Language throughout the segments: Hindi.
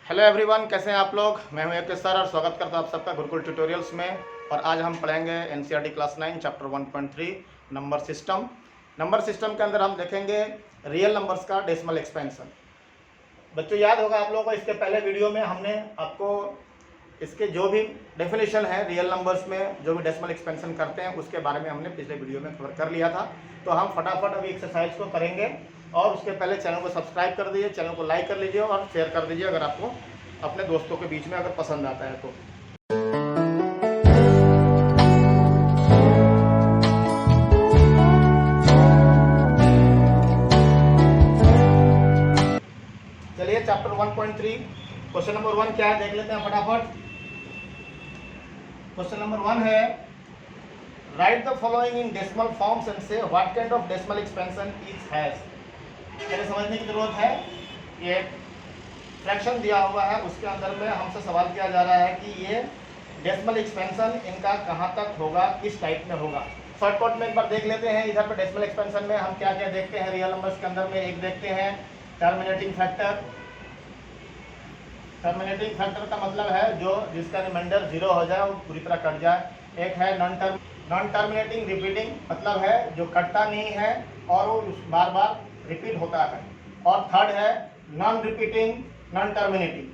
हेलो एवरीवन, कैसे हैं आप लोग। मैं हूं एक सर और स्वागत करता हूं आप सबका गुरुकुल ट्यूटोरियल्स में। और आज हम पढ़ेंगे NCERT class 9 chapter 1.3 number system. Number system के अंदर हम देखेंगे रियल नंबर्स का डेसिमल एक्सपेंशन। बच्चों याद होगा आप लोगों को, इसके पहले वीडियो में हमने आपको इसके जो भी डेफिनेशन है रियल नंबर्स में जो भी डेसिमल एक्सपेंशन करते हैं उसके बारे में हमने पिछले वीडियो में कवर कर लिया था। तो हम फटाफट अभी एक्सरसाइज को करेंगे और उसके पहले चैनल को सब्सक्राइब कर दीजिए, चैनल को लाइक कर लीजिए और शेयर कर दीजिए अगर आपको अपने दोस्तों के बीच में अगर पसंद आता है तो। चलिए चैप्टर 1.3 क्वेश्चन नंबर 1 क्या है देख लेते हैं फटाफट। क्वेश्चन नंबर 1 है write the following in decimal forms and say what kind of decimal expansion each has. पहले समझने की जरूरत है, ये फ्रैक्शन दिया हुआ है उसके अंदर में हमसे सवाल किया जा रहा है कि ये डेसिमल एक्सपेंशन इनका कहाँ तक होगा, किस टाइप में होगा। शॉर्टकट में एक बार देख लेते हैं। इधर पे डेसिमल एक्सपेंशन में हम क्या क्या देखते हैं रियल नंबर्स के अंदर में। एक देखते हैं टर्मिनेटिंग फैक्टर। टर्मिनेटिंग फैक्टर का मतलब है जो जिसका रिमाइंडर 0 हो जाए, वो पूरी तरह कट जाए। एक है नॉन टर्मिनेटिंग रिपीटिंग, मतलब है जो कटता नहीं है और वो बार बार रिपीट होता है। और थर्ड है नॉन रिपीटिंग नॉन टर्मिनेटिंग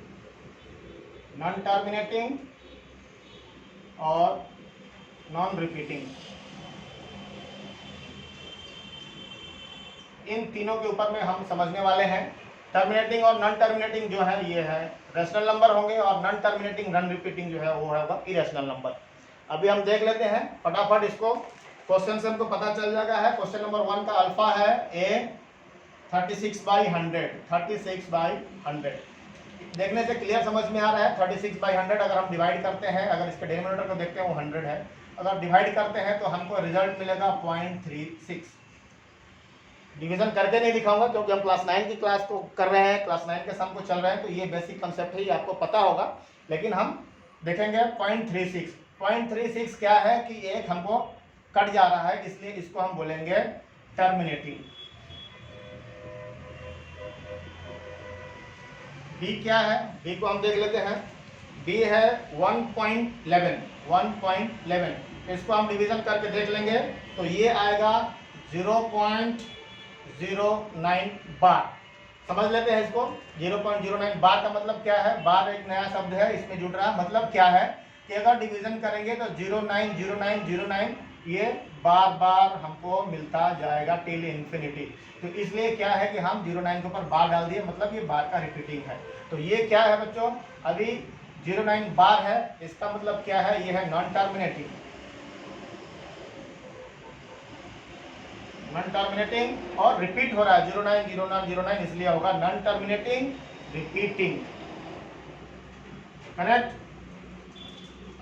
और नॉन रिपीटिंग। इन तीनों के ऊपर में हम समझने वाले हैं। टर्मिनेटिंग और नॉन टर्मिनेटिंग जो है ये है रैशनल नंबर होंगे और नॉन टर्मिनेटिंग नॉन रिपीटिंग जो है वो होगा इरेशनल नंबर। अभी हम देख लेते हैं फटाफट इसको। क्वेश्चन से हमको पता चल जाएगा है। क्वेश्चन नंबर 1 का अल्फा है ए 36/100। 36/100 देखने से क्लियर समझ में आ रहा है। 36/100 अगर हम डिवाइड करते हैं, अगर इसके डिनोमिनेटर को देखते हैं वो 100 है, अगर डिवाइड करते हैं तो हमको रिजल्ट मिलेगा 0.36। डिवीजन करके नहीं दिखाऊंगा क्योंकि हम क्लास 9 की क्लास को कर रहे हैं, क्लास 9 के सम को चल रहे हैं, तो ये बेसिक कंसेप्ट है, ये आपको पता होगा। लेकिन हम देखेंगे 0.36। 0.36 क्या है कि एक हमको कट जा रहा है, इसलिए इसको हम बोलेंगे टर्मिनेटिंग। बी क्या है, बी को हम देख लेते हैं। बी है 1.11। इसको हम डिवीजन करके देख लेंगे तो ये आएगा 0.09 बार। समझ लेते हैं इसको। 0.09 बार का मतलब क्या है। बार एक नया शब्द है इसमें जुड़ रहा है। मतलब क्या है कि अगर डिवीजन करेंगे तो 090909 ये बार बार हमको मिलता जाएगा टिल इन्फिनिटी। तो इसलिए क्या है कि हम 09 के ऊपर बार डाल दिए, मतलब ये बार का रिपीटिंग है। तो ये क्या है बच्चों, अभी 09 बार है, इसका मतलब क्या है, ये है नॉन टर्मिनेटिंग। नॉन टर्मिनेटिंग और रिपीट हो रहा है 090909, इसलिए होगा नॉन टर्मिनेटिंग रिपीटिंग। करेक्ट।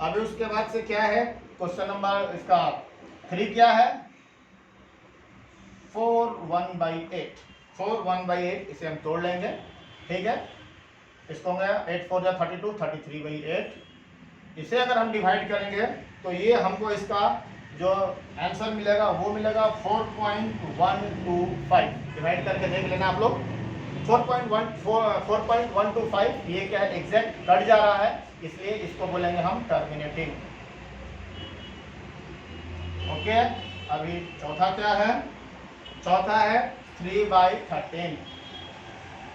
अभी उसके बाद से क्या है क्वेश्चन नंबर इसका 3 क्या है 4/1/8। 4/1/8 इसे हम तोड़ लेंगे, ठीक है। इसको होंगे 8 4 32, 33/8। इसे अगर हम डिवाइड करेंगे तो ये हमको इसका जो आंसर मिलेगा वो मिलेगा 4.125। डिवाइड करके देख लेना आप लोग। 4.125 ये क्या है एग्जैक्ट कट जा रहा है, इसलिए इसको बोलेंगे हम टर्मिनेटिंग। ओके। अभी चौथा क्या है, चौथा है 3/13।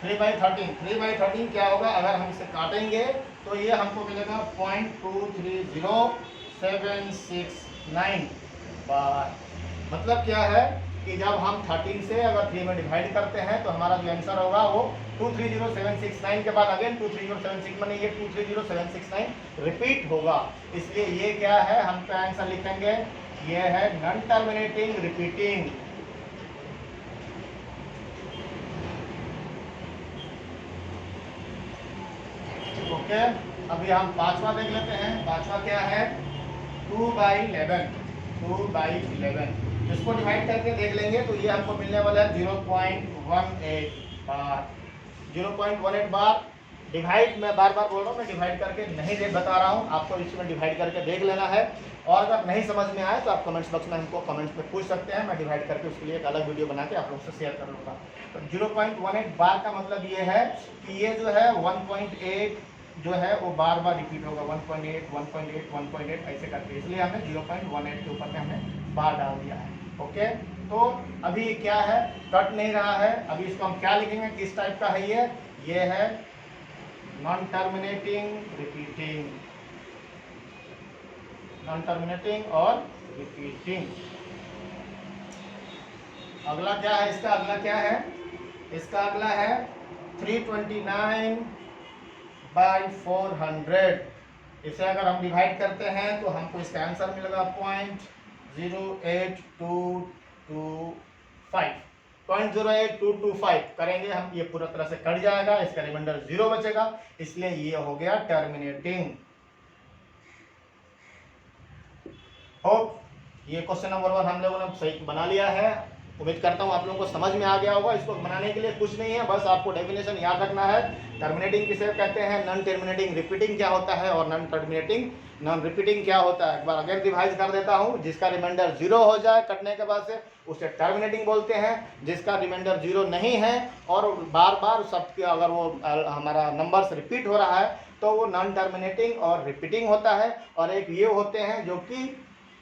3/13 क्या होगा, अगर हम इसे काटेंगे तो ये हमको मिलेगा 0.230769 बार। मतलब क्या है कि जब हम 13 से अगर 3 में डिवाइड करते हैं तो हमारा जो आंसर होगा वो 230769 के बाद अगेन 230769 माने ये 230769 रिपीट होगा। इसलिए ये क्या है, हम क्या आंसर लिखेंगे, ये है नॉन टर्मिनेटिंग रिपीटिंग। ओके। अभी हम पांचवा देख लेते हैं। पांचवा क्या है 2/11। इसको डिवाइड करके देख लेंगे तो ये हमको मिलने वाला है 0.18 बार। 0.18 बार डिवाइड मैं बार बार बोल रहा हूँ, मैं डिवाइड करके नहीं दे बता रहा हूँ, आपको इसमें डिवाइड करके देख लेना है। और अगर नहीं समझ में आए तो आप कमेंट्स बॉक्स में हमको कमेंट्स में पूछ सकते हैं, मैं डिवाइड करके उसके लिए एक अलग वीडियो बना के आप लोग से शेयर कर लूँगा। तो 0.18 बार का मतलब ये है कि ये जो है 1.8 जो है वो बार बार रिपीट होगा, 1.8 1.8 1.8 ऐसे करके, इसलिए हमने 0.18 के ऊपर में हमने बार डाल दिया है। ओके, तो अभी ये क्या है, कट नहीं रहा है। अभी इसको हम क्या लिखेंगे, किस टाइप का है ये है non terminating repeating, non terminating और रिपीटिंग। अगला क्या है इसका, अगला क्या है इसका, अगला है 329/400। इसे अगर हम डिवाइड करते हैं तो हमको इसका आंसर मिलेगा 0.08225 करेंगे हम, ये पूरा तरह से कट जाएगा, इसका रिमाइंडर 0 बचेगा, इसलिए ये हो गया टर्मिनेटिंग। होप ये क्वेश्चन नंबर 1 हम लोगों ने सही बना लिया है। उम्मीद करता हूँ आप लोगों को समझ में आ गया होगा। इसको बनाने के लिए कुछ नहीं है, बस आपको डेफिनेशन याद रखना है। टर्मिनेटिंग किसे कहते हैं, नॉन टर्मिनेटिंग रिपीटिंग क्या होता है, और नॉन टर्मिनेटिंग नॉन रिपीटिंग क्या होता है। एक बार अगेन रिवाइज कर देता हूँ। जिसका रिमाइंडर 0 हो जाए कटने के बाद से उसे टर्मिनेटिंग बोलते हैं। जिसका रिमाइंडर 0 नहीं है और बार बार सबके अगर वो हमारा नंबर्स रिपीट हो रहा है तो वो नॉन टर्मिनेटिंग और रिपीटिंग होता है। और एक ये होते हैं जो कि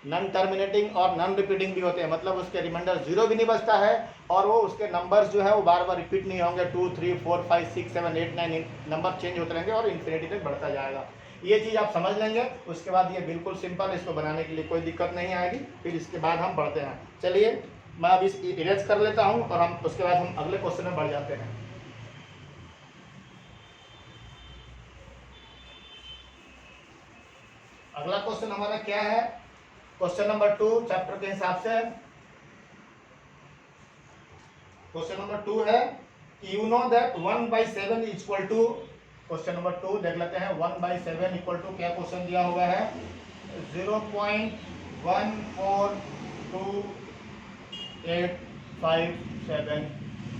नॉन टर्मिनेटिंग और नॉन रिपीटिंग भी होते हैं, मतलब उसके रिमाइंडर 0 भी नहीं बचता है और वो उसके नंबर्स जो है वो बार बार रिपीट नहीं होंगे। 2 3 4 5 6 7 8 9 नंबर चेंज होते रहेंगे और इन्फिनिटी तक बढ़ता जाएगा। ये चीज़ आप समझ लेंगे, उसके बाद ये बिल्कुल सिंपल, इसको बनाने के लिए कोई दिक्कत नहीं आएगी। फिर इसके बाद हम बढ़ते हैं। चलिए मैं अब इस इरेज कर लेता हूँ और हम उसके बाद हम अगले क्वेश्चन में बढ़ जाते हैं। अगला क्वेश्चन हमारा क्या है, क्वेश्चन नंबर 2 चैप्टर के हिसाब से। क्वेश्चन नंबर 2 है you know that 1/7 is equal to, question number 2 देख लेते हैं। 1/7 इक्वल टू क्या क्वेश्चन दिया हुआ है, 0.14287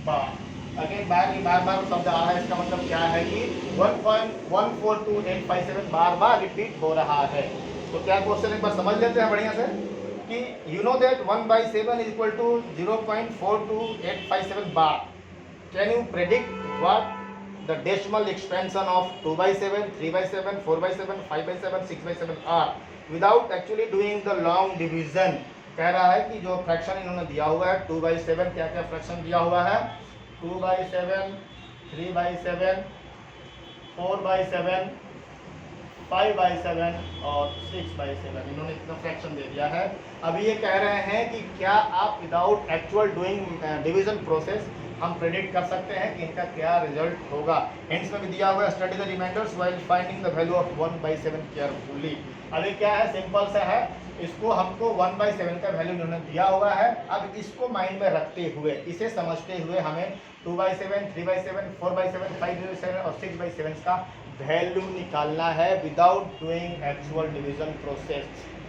बार। अगेन बार बार शब्द आ रहा है, इसका मतलब क्या है कि 1.14287 बार बार रिपीट हो रहा है। तो क्या क्वेश्चन एक बार समझ लेते हैं बढ़िया से कि you know that 1/7 is equal to 0.42857 bar. Can you predict what the decimal expansion of 2/7 3/7 4/7 5/7 6/7 are without actually doing the long division. कह रहा है कि जो फ्रैक्शन इन्होंने दिया हुआ है 2/7, क्या क्या फ्रैक्शन दिया हुआ है, 2/7 3/7 4/7 5/7 और 6/7, इन्होंने इतना फ्रैक्शन दे दिया है। अभी ये कह रहे हैं कि क्या आप without actual doing division process हम प्रेडिक्ट कर सकते हैं कि इनका क्या रिजल्ट होगा। हिंट्स में भी दिया हुआ है, study the reminders while finding the value of 1/7 carefully. अभी क्या है, सिंपल सा है, इसको हमको 1/7 का वैल्यू इन्होंने दिया हुआ है। अब इसको माइंड में रखते हुए, इसे समझते हुए हमें 2/7 3/7 4/7 5/7 और 6/7 का वैल्यू निकालना है without doing actual division process.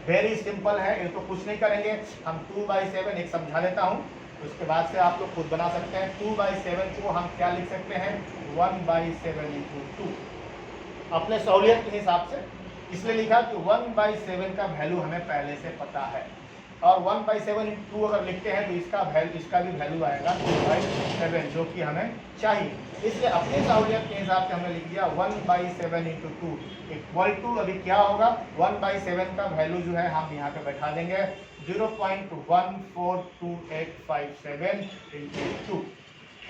Very simple है, ये तो कुछ नहीं करेंगे हम। 2/7 एक समझा देता हूँ, उसके बाद से आप लोग खुद बना सकते हैं। 2/7 को हम क्या लिख सकते हैं, 1/7 × 2 अपने सहूलियत के हिसाब से। इसलिए लिखा कि 1/7 का वैल्यू हमें पहले से पता है और 1/7 × 2 अगर लिखते हैं तो इसका भी वैल्यू आएगा 2/7 जो कि हमें चाहिए। इसलिए अपनी सहूलियत के हिसाब से हमने लिख दिया 1/7 × 2 इक्वल टू, अभी क्या होगा, 1/7 का वैल्यू जो है हम यहाँ पे बैठा देंगे 0.14287 × 2।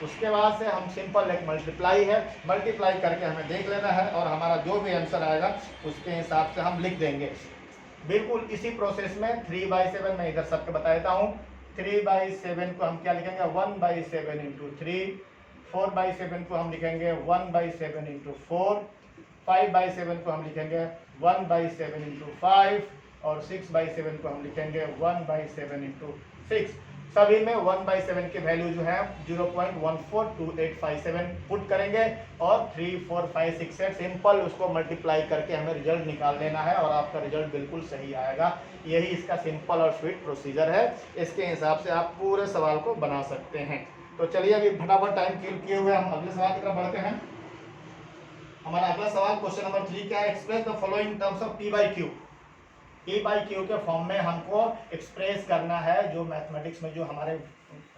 उसके बाद से हम सिंपल एक मल्टीप्लाई है, मल्टीप्लाई करके हमें देख लेना है और हमारा जो भी आंसर आएगा उसके हिसाब से हम लिख देंगे। बिल्कुल इसी प्रोसेस में 3/7 मैं इधर सबके बता देता हूँ। 3/7 को हम क्या लिखेंगे, 1/7 × 3। 4/7 को हम लिखेंगे 1/7 × 4। 5/7 को हम लिखेंगे 1/7 × 5 और 6/7 को हम लिखेंगे 1/7 × 6। सभी में 1/7 के वैल्यू जो है 0.14287 पुट करेंगे और 3 4 5 6 7 सिंपल उसको मल्टीप्लाई करके हमें रिजल्ट निकाल लेना है और आपका रिजल्ट बिल्कुल सही आएगा। यही इसका सिंपल और स्वीट प्रोसीजर है। इसके हिसाब से आप पूरे सवाल को बना सकते हैं। तो चलिए अभी फटाफट टाइम किल किए हुए हम अगले सवाल की तरफ बढ़ते हैं। हमारा अगला सवाल क्वेश्चन नंबर 3 क्या है, express the following terms of P by Q. P by Q के फॉर्म में हमको एक्सप्रेस करना है, जो मैथमेटिक्स में जो हमारे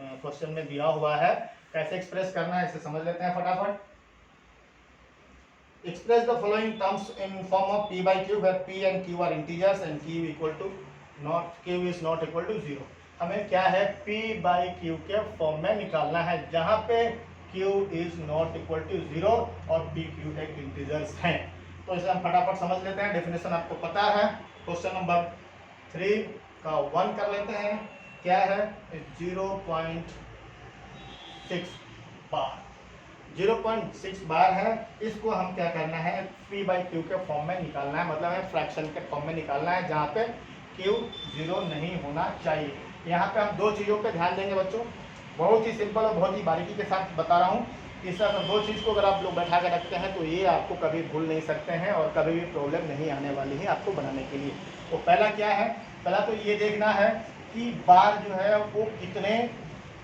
क्वेश्चन में दिया हुआ है, कैसे एक्सप्रेस करना है इसे समझ लेते हैं फटाफट। Express the following terms in form of P by Q, where P and Q are integers and Q equal to Q is not equal to 0। हमें क्या है, p बाई क्यू के फॉर्म में निकालना है, जहां पे q is not equal to 0 और p q एक इंटीजर्स हैं। तो इसे हम फटाफट समझ लेते हैं। डेफिनेशन आपको पता है, क्वेश्चन नंबर 3 का 1 कर लेते हैं। क्या है, 0.6 बार, 0.6 बार है। इसको हम क्या करना है, p बाई क्यू के फॉर्म में निकालना है, मतलब है फ्रैक्शन के फॉर्म में निकालना है, जहाँ पे q 0 नहीं होना चाहिए। यहाँ पे हम दो चीज़ों पे ध्यान देंगे बच्चों, बहुत ही सिंपल और बहुत ही बारीकी के साथ बता रहा हूँ। इस अगर दो चीज़ को अगर आप लोग बैठा कर रखते हैं तो ये आपको कभी भूल नहीं सकते हैं और कभी भी प्रॉब्लम नहीं आने वाली है आपको बनाने के लिए। तो पहला क्या है, पहला तो ये देखना है कि बार जो है वो कितने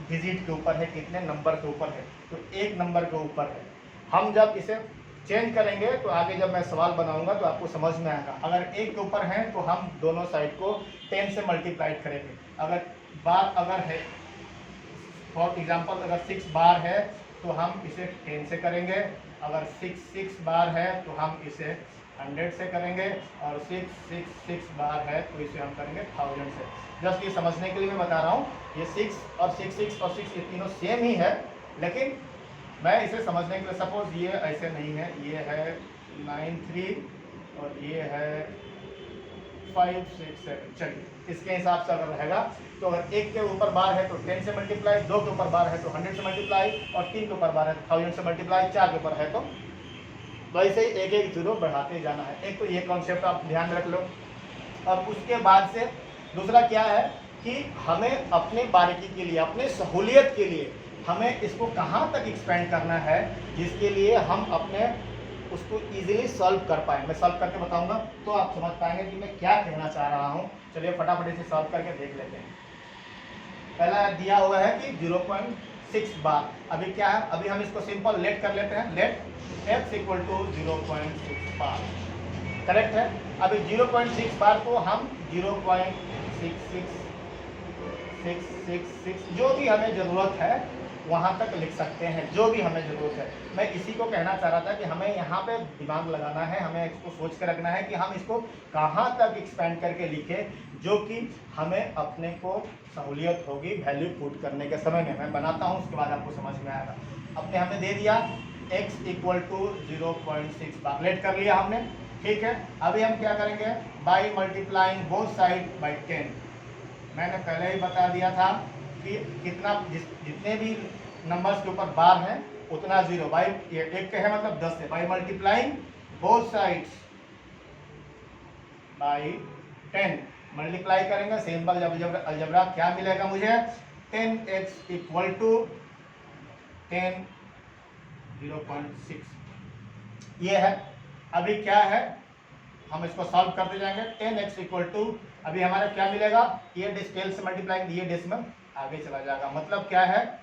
डिजिट के ऊपर है, कितने नंबर के ऊपर है। तो एक नंबर के ऊपर है। हम जब इसे चेंज करेंगे तो आगे जब मैं सवाल बनाऊंगा तो आपको समझ में आएगा। अगर एक के ऊपर है तो हम दोनों साइड को 10 से मल्टीप्लाइड करेंगे। अगर बार अगर है, फॉर एग्जांपल अगर 6 बार है तो हम इसे 10 से करेंगे। अगर 6 बार है तो हम इसे 100 से करेंगे, और 6 बार है तो इसे हम करेंगे 1000 से। जस्ट ये समझने के लिए मैं बता रहा हूँ, ये 6 और 6 और 6 ये तीनों सेम ही है, लेकिन मैं इसे समझने के लिए, सपोज ये ऐसे नहीं है, ये है 9 3 और ये है 5 6 7, चलिए इसके हिसाब से अगर रहेगा तो अगर एक के ऊपर बार है तो 10 से मल्टीप्लाई, दो के ऊपर बार है तो 100 से मल्टीप्लाई, और तीन के ऊपर बार है तो 1000 से मल्टीप्लाई, चार के ऊपर है तो ऐसे ही एक एक जीरो बढ़ाते जाना है। एक तो ये कॉन्सेप्ट आप ध्यान रख लो। और उसके बाद से दूसरा क्या है कि हमें अपने बारीकी के लिए, अपने सहूलियत के लिए हमें इसको कहाँ तक एक्सपेंड करना है, जिसके लिए हम अपने उसको इजीली सॉल्व कर पाए। मैं सॉल्व करके बताऊंगा तो आप समझ पाएंगे कि मैं क्या कहना चाह रहा हूँ। चलिए फटाफट इसे सॉल्व करके देख लेते हैं। पहला दिया हुआ है कि 0.6 बार। अभी क्या है, अभी हम इसको सिंपल लेट कर लेते हैं। Let x equal to 0.6 bar, correct है। अभी 0.6 बार को हम 0.66666 जो भी हमें ज़रूरत है वहाँ तक लिख सकते हैं, जो भी हमें ज़रूरत है। मैं इसी को कहना चाह रहा था कि हमें यहाँ पे दिमाग लगाना है, हमें इसको सोच कर रखना है कि हम इसको कहाँ तक एक्सपेंड करके लिखें, जो कि हमें अपने को सहूलियत होगी वैल्यू पुट करने के समय में। मैं बनाता हूँ, उसके बाद आपको समझ में आएगा। अपने हमने दे दिया x equal to 0.6 bar, let कर लिया हमने, ठीक है। अभी हम क्या करेंगे, by multiplying both side by 10। मैंने पहले ही बता दिया था कि कितना जितने भी नंबर्स के ऊपर बार है उतना जीरो, बाई एक के है मतलब 10 से, by multiplying both sides by 10 multiply करेंगे। सिंपल अलजेब्रा क्या मिलेगा मुझे, 10x इक्वल टू 10 0.6 ये है। अभी क्या है, हम इसको सॉल्व करते जाएंगे। 10x इक्वल टू, अभी हमारा क्या मिलेगा, ये डिस्टेल से मल्टीप्लाई, ये डेसिमल आगे चला जाएगा, मतलब क्या है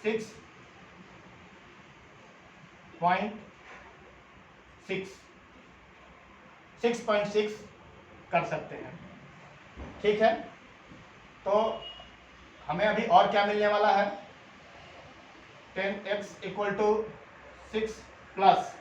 6.6 6.6 कर सकते हैं, ठीक है। तो हमें अभी और क्या मिलने वाला है, 10x इक्वल टू 6 प्लस,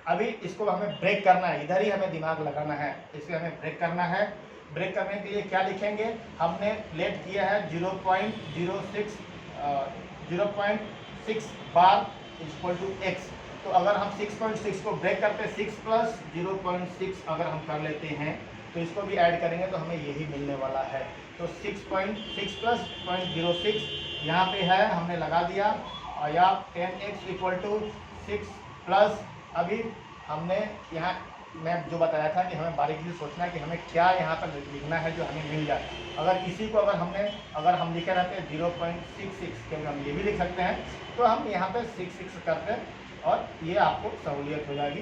अभी इसको हमें ब्रेक करना है, इधर ही हमें दिमाग लगाना है, इसे हमें ब्रेक करना है। ब्रेक करने के लिए क्या लिखेंगे, हमने लेट किया है 0.6 बार इक्वल टू x। तो अगर हम 6.6 को ब्रेक करते 6 प्लस 0.6 अगर हम कर लेते हैं तो इसको भी ऐड करेंगे तो हमें यही मिलने वाला है। तो 6.6 प्लस 0.06 यहाँ पे है, हमने लगा दिया, और या 10x इक्वल टू 6 प्लस, अभी हमने यहाँ मैं जो बताया था कि हमें बारीकी से सोचना है कि हमें क्या यहाँ पर लिखना है जो हमें मिल जाए। अगर इसी को अगर हम लिखे रहते 0.66, क्योंकि हम ये भी लिख सकते हैं, तो हम यहाँ पे 66 करते हैं और ये आपको सहूलियत हो जाएगी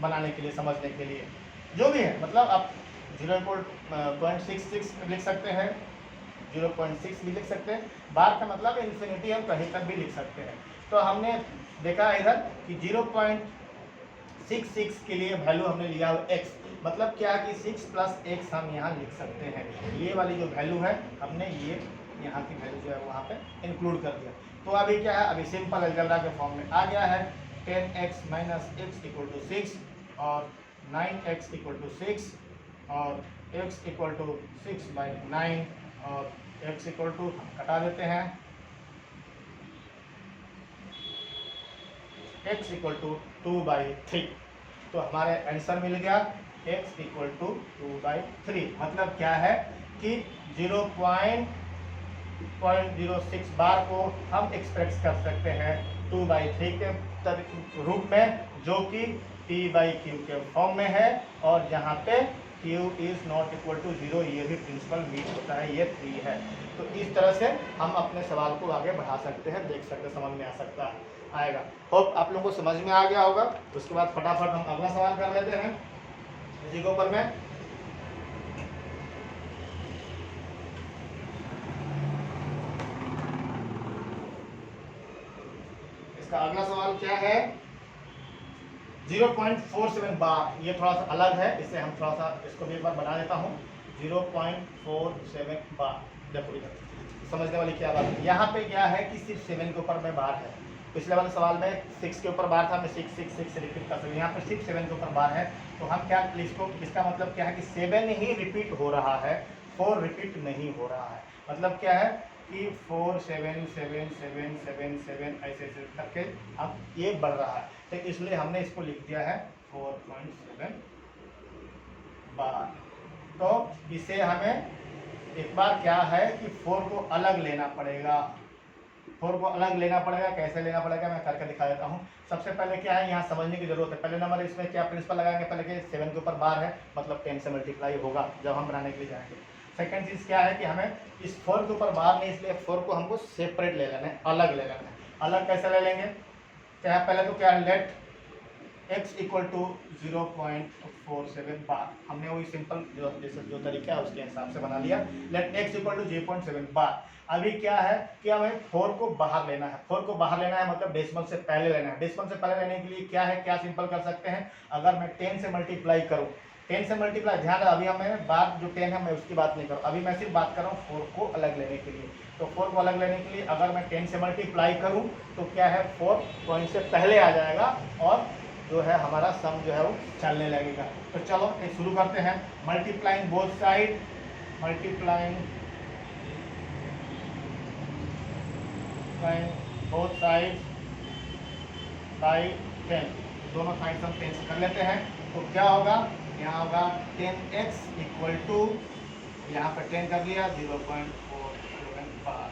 बनाने के लिए, समझने के लिए। जो भी है, मतलब आप 0.66 लिख सकते हैं, 0.6 भी लिख सकते हैं, बार का मतलब इन्फिनिटी हम कहीं तक भी लिख सकते हैं। तो हमने देखा इधर कि 0.6 6 के लिए वैल्यू हमने लिया हुआ x, मतलब क्या है कि 6 प्लस x हम यहाँ लिख सकते हैं। ये वाली जो वैल्यू है हमने ये यहाँ की वैल्यू जो है वहाँ पे इंक्लूड कर दिया। तो अभी क्या है, अभी सिंपल अलजेब्रा के फॉर्म में आ गया है। 10x minus x equal to 6 और 9x इक्वल टू 6 और x इक्वल टू 6/9 और x इक्वल टू कटा देते हैं, x इक्वल टू 2/3। तो हमारे आंसर मिल गया x इक्वल टू 2/3। मतलब क्या है कि 0.06 बार को हम एक्सप्रेस कर सकते हैं 2/3 के रूप में, जो कि p/q के फॉर्म में है, और यहाँ पे q is not equal to 0, ये भी प्रिंसिपल मीट होता है, ये 3 है। तो इस तरह से हम अपने सवाल को आगे बढ़ा सकते हैं, देख सकते, समझ में आ सकता है, आएगा। होप आप लोगों को समझ में आ गया होगा। उसके बाद फटाफट हम अगला सवाल कर लेते हैं इसी के ऊपर में। इसका अगला सवाल क्या है, 0.47 बार। ये थोड़ा सा अलग है, इससे हम थोड़ा सा इसको भी एक बार बना देता हूँ। 0.47 बार, देखो इधर समझने वाली क्या बात है। यहाँ पे क्या है कि सिर्फ 7 के ऊपर में बार है। पिछले वाले सवाल में 6 के ऊपर बार था, मैं 6 रिपीट कर सकूँ। यहाँ पे सिर्फ 7 के ऊपर बार है। तो हम क्या इसको, इसका मतलब क्या है कि 7 ही रिपीट हो रहा है, 4 रिपीट नहीं हो रहा है। मतलब क्या है कि 4 7 7 7 7 7 ऐसे करके हम ये बढ़ रहा है, तो इसलिए हमने इसको लिख दिया है 4.7 बार। तो इसे हमें एक बार क्या है कि 4 को अलग लेना पड़ेगा। 4 को अलग लेना पड़ेगा, कैसे लेना पड़ेगा मैं करके दिखा देता हूँ। सबसे पहले क्या है, यहाँ समझने की जरूरत है। पहले नंबर इसमें क्या प्रिंसिपल लगाएंगे, पहले कि 7 के ऊपर बार है, मतलब 10 से मल्टीप्लाई होगा जब हम बनाने के लिए जाएंगे। सेकंड चीज़ क्या है कि हमें इस 4 के ऊपर बार नहीं, इसलिए 4 को हमको सेपरेट ले लेना है, अलग ले लेना है। अलग कैसे ले लेंगे, क्या पहले तो क्या है, लेट x इक्वल टू 0.47 बार। हमने वही सिंपल जो तरीका है उसके हिसाब से बना लिया। लेट x इक्वल टू 0.7 बार। अभी क्या है कि हमें 4 को बाहर लेना है। 4 को बाहर लेना है मतलब डेसिमल से पहले लेना है। डेसिमल से पहले लेने के लिए क्या है, क्या सिंपल कर सकते हैं, अगर मैं 10 से मल्टीप्लाई करूँ, 10 से मल्टीप्लाई, ध्यान रहा अभी हमें बात जो 10 है मैं उसकी बात नहीं करूँ, अभी मैं सिर्फ बात कर रहा हूँ 4 को अलग लेने के लिए। तो 4 को अलग लेने के लिए अगर मैं 10 से मल्टीप्लाई करूँ तो क्या है, 4 पॉइंट से पहले आ जाएगा और जो है हमारा सम जो है वो चलने लगेगा। तो चलो एक शुरू करते हैं। Multiplying both side, multiplying both side by 10, दोनों साइड हम 10 से कर लेते हैं। तो क्या होगा, यहाँ होगा 10x इक्वल टू, यहाँ पर 10 कर लिया 0.47 बार।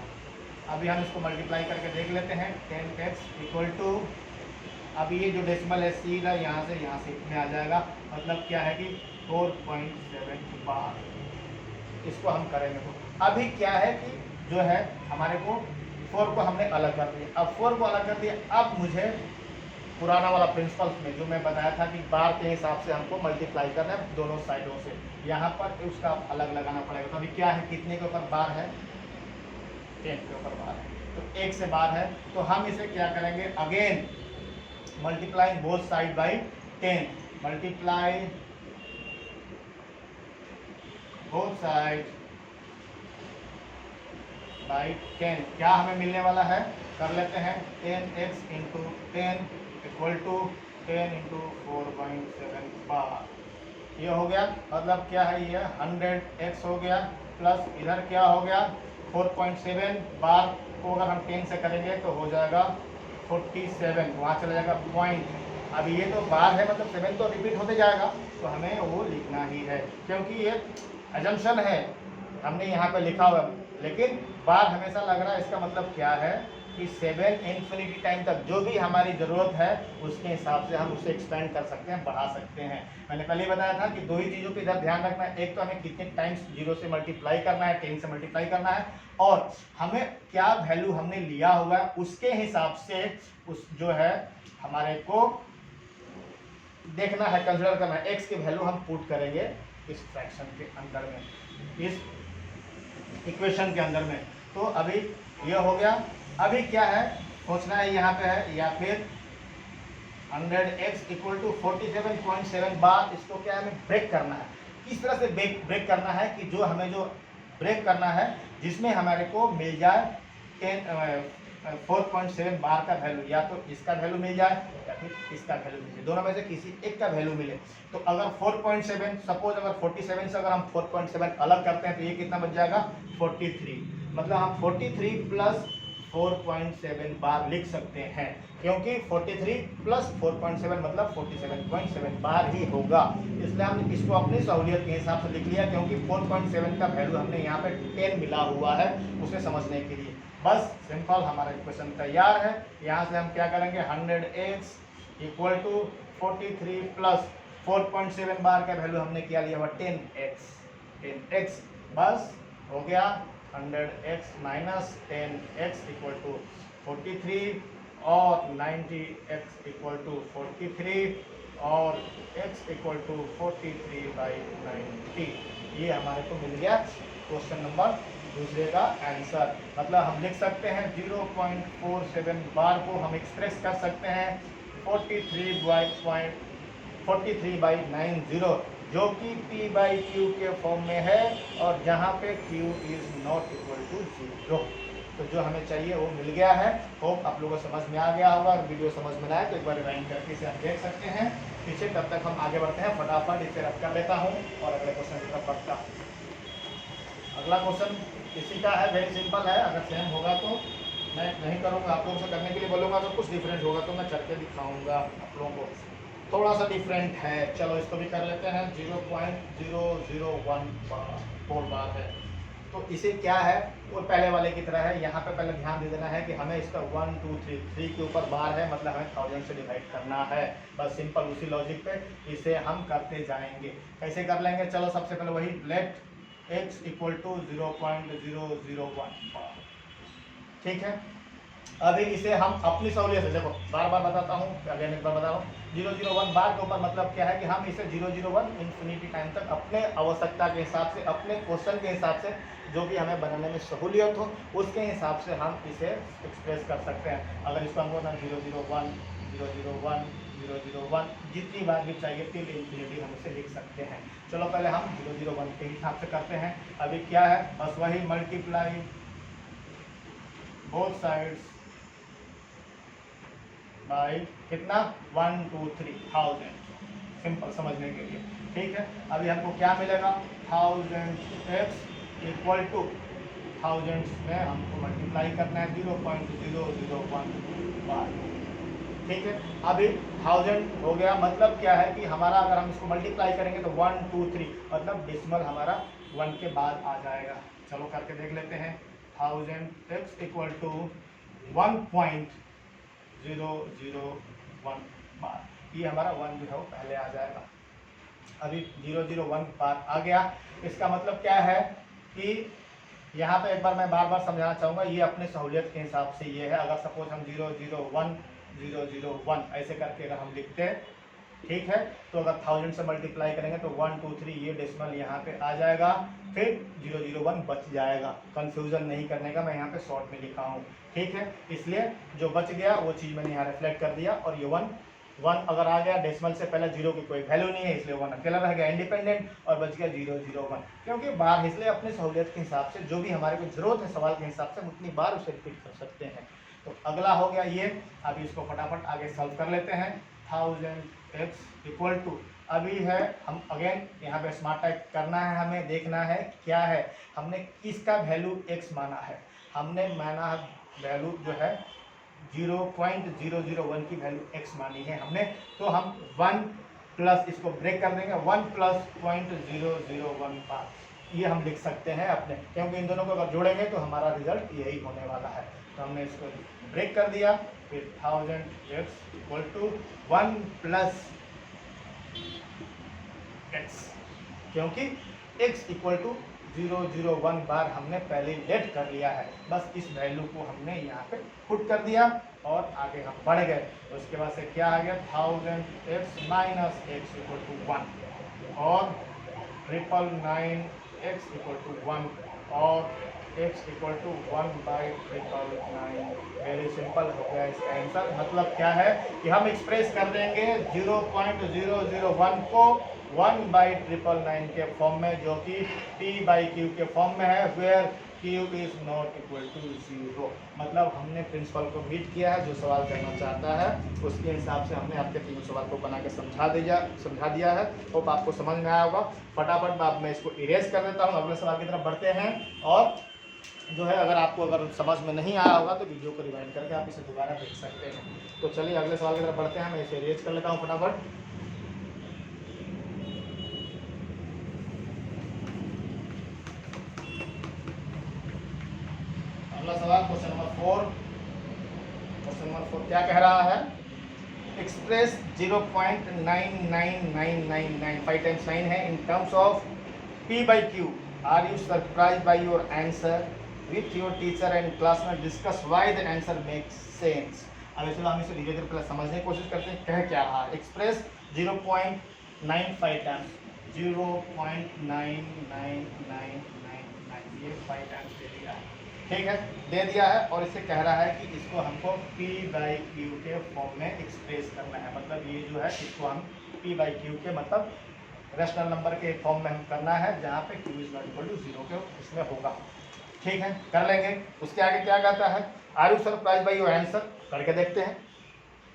अभी हम इसको मल्टीप्लाई करके देख लेते हैं। 10x इक्वल टू, अभी ये जो डेसिमल है सीधा यहाँ से में आ जाएगा, मतलब क्या है कि 4.7 बार। इसको हम करेंगे तो अभी क्या है कि जो है हमारे को 4 को हमने अलग कर दिया। अब 4 को अलग कर दिया, अब मुझे पुराना वाला प्रिंसिपल में जो मैं बताया था कि बार के हिसाब से हमको मल्टीप्लाई करना है दोनों साइडों से, यहाँ पर उसका अलग लगाना पड़ेगा। तो अभी क्या है, कितने के ऊपर बार है, 10 के ऊपर बार है, तो 1 से बार है। तो हम इसे क्या करेंगे, again multiplying both side by 10, multiply both side by 10। क्या हमें मिलने वाला है, कर लेते हैं। 10x into 10 equal to 10 into 4.7 bar. ये हो गया, मतलब क्या है, ये 100x हो गया, प्लस इधर क्या हो गया 4.7 बार को अगर हम 10 से करेंगे तो हो जाएगा 47, वहाँ चला जाएगा पॉइंट। अभी ये तो बार है, मतलब 7 तो रिपीट होते जाएगा, तो हमें वो लिखना ही है, क्योंकि ये अजम्पशन है हमने यहाँ पे लिखा हुआ, लेकिन बार हमेशा लग रहा है। इसका मतलब क्या है कि 7 इन्फिनिटी टाइम तक जो भी हमारी ज़रूरत है उसके हिसाब से हम उसे एक्सपेंड कर सकते हैं, बढ़ा सकते हैं। मैंने पहले ही बताया था कि दो ही चीज़ों पे इधर ध्यान रखना है, एक तो हमें कितने टाइम्स 0 से मल्टीप्लाई करना है, 10 से मल्टीप्लाई करना है, और हमें क्या वैल्यू हमने लिया हुआ है उसके हिसाब से उस जो है हमारे को देखना है, कंसिडर करना है। एक्स की वैल्यू हम पुट करेंगे इस फ्रैक्शन के अंदर में, इस इक्वेशन के अंदर में। तो अभी ये हो गया। अभी क्या है सोचना है, यहाँ पे है, या फिर 100x इक्वल टू 47.7 बार। इसको क्या है, हमें ब्रेक करना है। किस तरह से ब्रेक करना है कि जो हमें जो ब्रेक करना है जिसमें हमारे को मिल जाए 4.7 बार का वैल्यू, या तो इसका वैल्यू मिल जाए या फिर इसका वैल्यू मिल जाए, दोनों में से किसी एक का वैल्यू मिले। तो अगर 4.7 सपोज अगर 47 से अगर हम 4.7 अलग करते हैं तो ये कितना बच जाएगा 43। मतलब हम 43 प्लस 4.7 बार लिख सकते हैं, क्योंकि 43 प्लस 4.7 मतलब 47.7 बार ही होगा। इसलिए हमने इसको अपनी सहूलियत के हिसाब से लिख लिया, क्योंकि 4.7 का वैल्यू हमने यहाँ पे 10 मिला हुआ है उसे समझने के लिए। बस सिंपल हमारा इक्वेशन तैयार है। यहाँ से हम क्या करेंगे 100x इक्वल टू 43 प्लस 4.7 बार का वैल्यू हमने क्या लिया हुआ 10x। बस हो गया 100x minus 10x equal to 43 और 90x इक्वल टू 43 और x इक्वल टू 43/90। ये हमारे को मिल गया क्वेश्चन नंबर दूसरे का आंसर। मतलब हम लिख सकते हैं 0.47 बार को हम एक्सप्रेस कर सकते हैं 43/90, जो कि p/q के फॉर्म में है और जहाँ पे q is not equal to 0। तो जो हमें चाहिए वो मिल गया है। होप आप लोगों को समझ में आ गया होगा। अगर वीडियो समझ में आए तो एक बार रिवाइंड करके इसे आप देख सकते हैं पीछे। तब तक हम आगे बढ़ते हैं, फटाफट इसे रख कर लेता हूँ और अगले क्वेश्चन की तरफ बढ़ता हूँ। अगला क्वेश्चन इसी का है, वेरी सिंपल है। अगर सेम होगा तो मैं नहीं करूँगा, आप लोगों से करने के लिए बोलूँगा। तो कुछ डिफरेंट होगा तो मैं करके दिखाऊँगा आप लोगों को। थोड़ा सा डिफरेंट है, चलो इसको भी कर लेते हैं। 0.001 बार है, तो इसे क्या है वो पहले वाले की तरह है। यहाँ पे पहले ध्यान दे देना है कि हमें इसका 1 2 3 के ऊपर बार है, मतलब हमें 1000 से डिवाइड करना है। बस सिंपल उसी लॉजिक पे इसे हम करते जाएंगे। कैसे कर लेंगे, चलो सबसे पहले वही लेट x इक्वल टू 0.001 बार। ठीक है, अभी इसे हम अपनी सहूलियत से, देखो बार बार बताता हूँ, अगेन एक बार बता रहा हूँ। 001 बार के ऊपर मतलब क्या है कि हम इसे 001 इन्फिनिटी टाइम तक अपने आवश्यकता के हिसाब से, अपने क्वेश्चन के हिसाब से, जो भी हमें बनाने में सहूलियत हो उसके हिसाब से हम इसे एक्सप्रेस कर सकते हैं। अगर इसको हमको ना 001 001 001 जितनी बार भी चाहिए टिल इन्फिनिटी हम इसे लिख सकते हैं। चलो पहले हम 001 के हिसाब से करते हैं। अभी क्या है, बस वही मल्टीप्लाई बोथ साइड्स बाई कितना 1 2 3,000, सिंपल समझने के लिए। ठीक है, अभी हमको क्या मिलेगा 1000x इक्वल टू 1000 में हमको मल्टीप्लाई करना है 0.001 बार। ठीक है, अभी 1000 हो गया, मतलब क्या है कि हमारा अगर हम इसको मल्टीप्लाई करेंगे तो 1 2 3 मतलब डेसिमल हमारा 1 के बाद आ जाएगा। चलो करके देख लेते हैं। 1000x इक्वल टू 1.001 बार, ये हमारा 1 जो है वो पहले आ जाएगा। अभी 001 बार आ गया। इसका मतलब क्या है कि यहाँ पे एक बार मैं बार बार समझाना चाहूँगा, ये अपने सहूलियत के हिसाब से ये है। अगर सपोज हम 001 001 ऐसे करके अगर हम लिखते हैं, ठीक है, तो अगर 1000 से मल्टीप्लाई करेंगे तो 1 2 3 ये डेसिमल यहाँ पे आ जाएगा, फिर 001 बच जाएगा। कंफ्यूजन नहीं करने का, मैं यहाँ पे शॉर्ट में लिखा हूँ। ठीक है, इसलिए जो बच गया वो चीज़ मैंने यहाँ रिफ्लेक्ट कर दिया। और ये 1 अगर आ गया, डेसिमल से पहले 0 की कोई वैल्यू नहीं है, इसलिए 1 अकेला रह गया इंडिपेंडेंट, और बच गया 001। क्योंकि बार इसलिए अपनी सहूलियत के हिसाब से जो भी हमारे को जरूरत है सवाल के हिसाब से हम उतनी बार उसे रिपीट कर सकते हैं। तो अगला हो गया ये। अभी इसको फटाफट आगे सॉल्व कर लेते हैं। 1000x इक्वल टू, अभी है हम अगेन यहाँ पे स्मार्ट टाइप करना है, हमें देखना है क्या है, हमने किसका वैल्यू x माना है। हमने माना वैल्यू जो है 0.001 की वैल्यू x मानी है हमने, तो हम 1 प्लस इसको ब्रेक कर देंगे 1 प्लस 0.001 बार, ये हम लिख सकते हैं अपने, क्योंकि इन दोनों को अगर जोड़ेंगे तो हमारा रिजल्ट यही होने वाला है। तो हमने इसको ब्रेक कर दिया, फिर 1000x equal to 1 plus x, क्योंकि x इक्वल टू 001 बार हमने पहले लेट कर लिया है। बस इस वैल्यू को हमने यहाँ पे पुट कर दिया और आगे हम बढ़ गए। उसके बाद से क्या आ गया 1000x minus x equal to 1 और 999x इक्वल टू 1 और x equal to 1/999। Very simple हो गया इसका आंसर। मतलब क्या है कि हम एक्सप्रेस कर देंगे 0.001 को 1/999 के फॉर्म में, जो कि p/q के फॉर्म में है, where q is not equal to 0। मतलब हमने प्रिंसिपल को मीट किया है, जो सवाल करना चाहता है उसके हिसाब से हमने आपके तीनों सवाल को बना के समझा दिया है। होप आपको समझ में आया होगा। फटाफट मैं इसको इरेज कर देता हूँ, अगले सवाल की तरफ बढ़ते हैं। और जो है अगर आपको समझ में नहीं आया होगा तो वीडियो को रिवाइंड करके आप इसे दोबारा देख सकते हैं। तो चलिए अगले सवाल की तरफ बढ़ते हैं। मैं इसे इरेज कर लेता हूँ फटाफट। अगला सवाल क्वेश्चन नंबर 4। क्वेश्चन नंबर 4 क्या कह रहा है? एक्सप्रेस 0.99999 5 टाइम्स 9 है in terms of p/q। Are you surprise by your answer with your teacher and classmate, discuss why the answer makes sense. अब चलो हम इसे धीरे धीरे पहले समझने की कोशिश करते हैं कह क्या रहा है। एक्सप्रेस 0.95 टाइम्स 0.99999 ये 5 टाइम्स दे दिया है, ठीक है, दे दिया है। और इसे कह रहा है कि इसको हमको p/q के फॉर्म में एक्सप्रेस करना है। मतलब ये जो है इसको हम p/q के मतलब रैशनल नंबर के फॉर्म में हम करना है, जहाँ पे q is not equal to 0 के इसमें होगा, ठीक है, कर लेंगे। उसके आगे क्या कहता है? Are you surprise by your answer, करके देखते हैं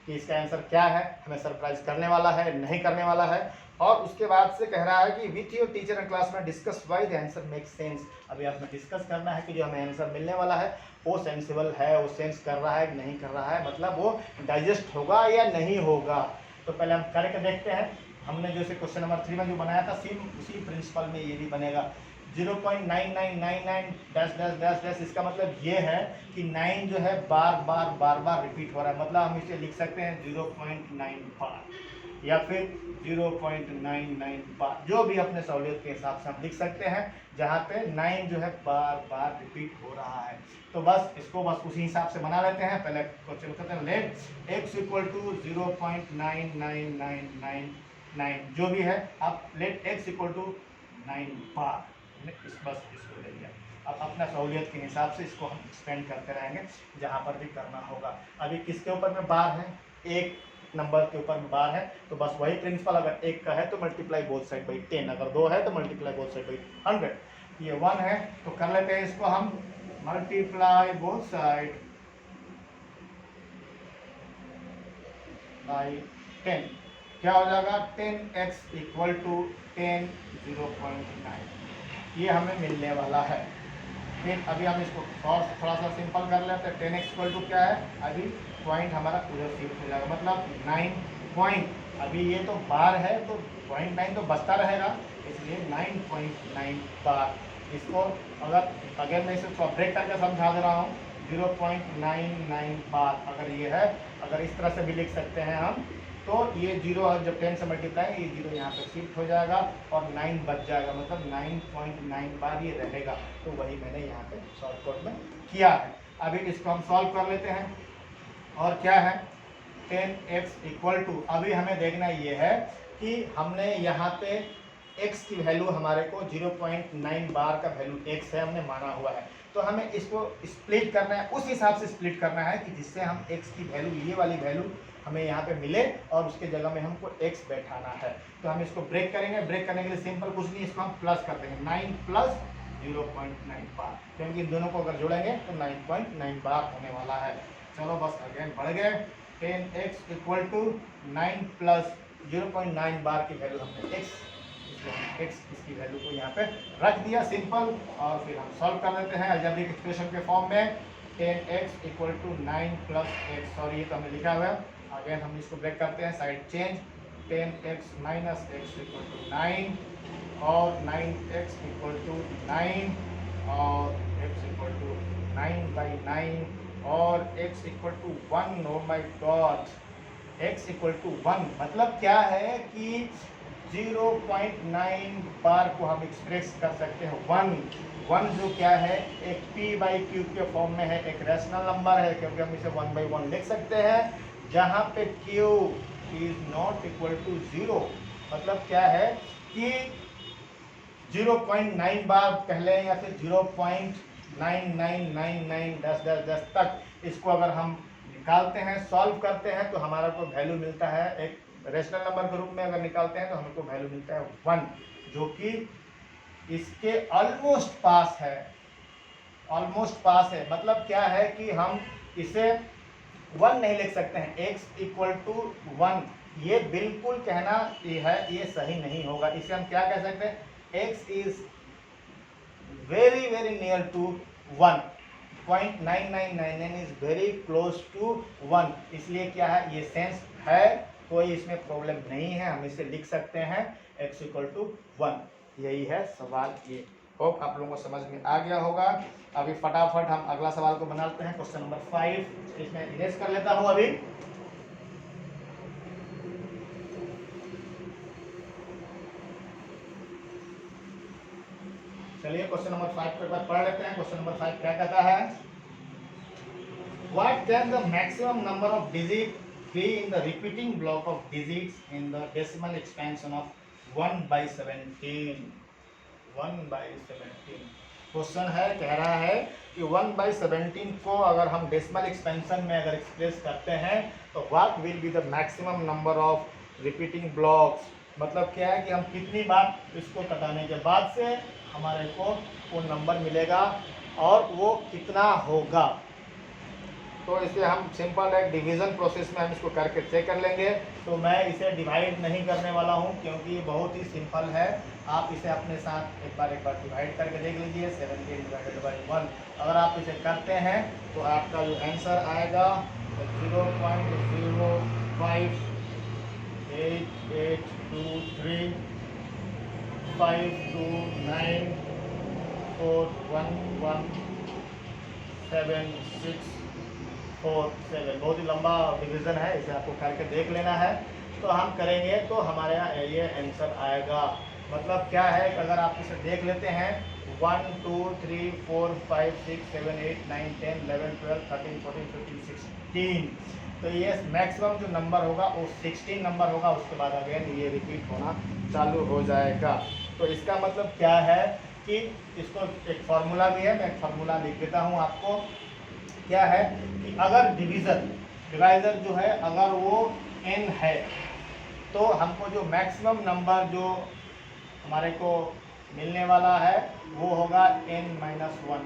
कि इसका आंसर क्या है, हमें सरप्राइज करने वाला है नहीं करने वाला है। और उसके बाद से कह रहा है कि with your teacher and class में discuss why the answer makes sense. अभी आपने डिस्कस करना है कि जो हमें आंसर मिलने वाला है वो सेंसिबल है, वो सेंस कर रहा है कि नहीं कर रहा है, मतलब वो डाइजेस्ट होगा या नहीं होगा। तो पहले हम करके देखते हैं। हमने जैसे क्वेश्चन नंबर 3 में जो बनाया था सेम उसी प्रिंसिपल में ये भी बनेगा। 0.9999 डैश डैश डैश डैश, इसका मतलब ये है कि 9 जो है बार बार रिपीट हो रहा है। मतलब हम इसे लिख सकते हैं 0.9 बार या फिर 0.99 बार, जो भी अपने सहूलियत के हिसाब से हम लिख सकते हैं, जहाँ पे 9 जो है बार रिपीट हो रहा है। तो बस इसको बस उसी हिसाब से बना लेते हैं। पहले क्वेश्चन करते हैं, लेट x इक्वल टू 0.99999 जो भी है, आप लेट x इक्वल टू 9 बार, बस इसको ले लिया। अब अपना सहूलियत के हिसाब से इसको हम एक्सपेंड करते रहेंगे जहाँ पर भी करना होगा। अभी किसके ऊपर में बार है? एक नंबर के ऊपर में बार है, तो बस वही प्रिंसिपल, अगर 1 का है तो मल्टीप्लाई बोथ साइड बाई 10, अगर 2 है तो मल्टीप्लाई बोथ साइड बाई 100। ये 1 है तो कर लेते हैं इसको हम मल्टीप्लाई बोथ साइड बाई 10। क्या हो जाएगा? 10x इक्वल टू 10 0.9, ये हमें मिलने वाला है। फिर अभी हम इसको और थोड़ा सा सिंपल कर लेते हैं। 10x इक्वल टू क्या है? अभी पॉइंट हमारा उधर शिफ्ट हो जाएगा, मतलब 9 पॉइंट, अभी ये तो बार है तो 0.9 तो बचता रहेगा, इसलिए 9.9 बार। इसको अगर मैं इसे थोड़ा ब्रेक करके समझा दे रहा हूँ, 0.99 बार अगर ये है, अगर इस तरह से भी लिख सकते हैं हम, तो ये 0 जब 10 से मल्टीप्लाई ये 0 यहाँ पे शिफ्ट हो जाएगा और 9 बच जाएगा, मतलब 9.9 बार ये रहेगा। तो वही मैंने यहाँ पे शॉर्टकट में किया है। अभी इसको हम सॉल्व कर लेते हैं। और क्या है? 10x इक्वल टू, अभी हमें देखना ये है कि हमने यहाँ पे x की वैल्यू हमारे को 0.9 बार का वैल्यू x है, हमने माना हुआ है। तो हमें इसको स्प्लिट करना है, उस हिसाब से स्प्लिट करना है कि जिससे हम x की वैल्यू, ये वाली वैल्यू हमें यहाँ पे मिले और उसके जगह में हमको x बैठाना है। तो हम इसको ब्रेक करेंगे। ब्रेक करने के लिए सिंपल कुछ नहीं, इसको हम प्लस कर देंगे, 9 प्लस 0.9 बार, क्योंकि इन दोनों को अगर जोड़ेंगे तो 9.9 बार होने वाला है। चलो बस अगेन बढ़ गए। 10x इक्वल टू 9 प्लस 0.9 बार की वैल्यू हमने x, इसलिए हम x इसकी वैल्यू को यहाँ पे रख दिया सिंपल। और फिर हम सॉल्व कर देते हैं अलजेब्रिक एक्सप्रेशन के फॉर्म में। 10x equal to 9 plus x, sorry ये तो हमने लिखा हुआ है, अगेन हम इसको ब्रेक करते हैं, side change. 10x minus x equal to 9 और 9x इक्वल टू 9 और x इक्वल टू 9/9 और x equal to 1। No my god, x equal to 1 मतलब क्या है कि 0.9 बार को हम एक्सप्रेस कर सकते हैं 1 जो क्या है, एक p/q के फॉर्म में है, एक रैशनल नंबर है, क्योंकि हम इसे 1/1 लिख सकते हैं, जहाँ पे q is not equal to 0। मतलब क्या है कि 0.9 बार कह लें या फिर 0.9 9999 तक इसको अगर हम निकालते हैं, सॉल्व करते हैं, तो हमारा को वैल्यू मिलता है एक रेशनल नंबर के रूप में अगर निकालते हैं तो हमको वैल्यू मिलता है 1, जो कि इसके ऑलमोस्ट पास है। ऑलमोस्ट पास है मतलब क्या है कि हम इसे 1 नहीं लिख सकते हैं, x इक्वल टू 1, ये बिल्कुल कहना ये है, ये सही नहीं होगा। इसे हम क्या कह सकते हैं, x is very very near to 1, 0.9999 is very close to 1, इसलिए क्या है, ये सेंस है, कोई इसमें प्रॉब्लम नहीं है, हम इसे लिख सकते हैं x इक्वल टू 1। यही है सवाल ये। होप आप लोगों को समझ में आ गया होगा। अभी फटाफट हम अगला सवाल को बनाते हैं, क्वेश्चन नंबर 5। इसमें इरेज कर लेता हूं अभी। चलिए क्वेश्चन नंबर 5 को एक बार पढ़ लेते हैं। क्वेश्चन नंबर 5 क्या कहता है, what can the maximum number of digit be in the repeating block of digits in the decimal expansion of 1/17। 1/17 question है, कह रहा है कि 1/17 को अगर हम डेसिमल एक्सपेंशन में अगर एक्सप्रेस करते हैं तो what will be the maximum number of repeating blocks. मतलब क्या है कि हम कितनी बार इसको कटाने के बाद से हमारे को वो नंबर मिलेगा और वो कितना होगा। तो इसे हम सिंपल एक डिवीज़न प्रोसेस में हम इसको करके चेक कर लेंगे। तो मैं इसे डिवाइड नहीं करने वाला हूँ क्योंकि ये बहुत ही सिंपल है। आप इसे अपने साथ एक बार डिवाइड करके देख लीजिए। 17 डिवाइडेड बाई 1 अगर आप इसे करते हैं तो आपका जो आंसर आएगा 0.0588239411764 7। बहुत ही लंबा डिवीज़न है, इसे आपको करके देख लेना है। तो हम करेंगे तो हमारे यहाँ ये आंसर आएगा। मतलब क्या है कि अगर आप इसे देख लेते हैं 1 2 3 4 5 6 7 8 9 10 11 12 13 14 15 16, तो ये मैक्सिमम जो नंबर होगा वो 16 नंबर होगा। उसके बाद अगेन ये रिपीट होना चालू हो जाएगा। तो इसका मतलब क्या है कि इसको एक फार्मूला भी है, मैं एक फार्मूला लिख देता हूँ आपको। क्या है कि अगर डिवाइज़र जो है अगर वो n है तो हमको जो मैक्सिमम नंबर जो हमारे को मिलने वाला है वो होगा n-1।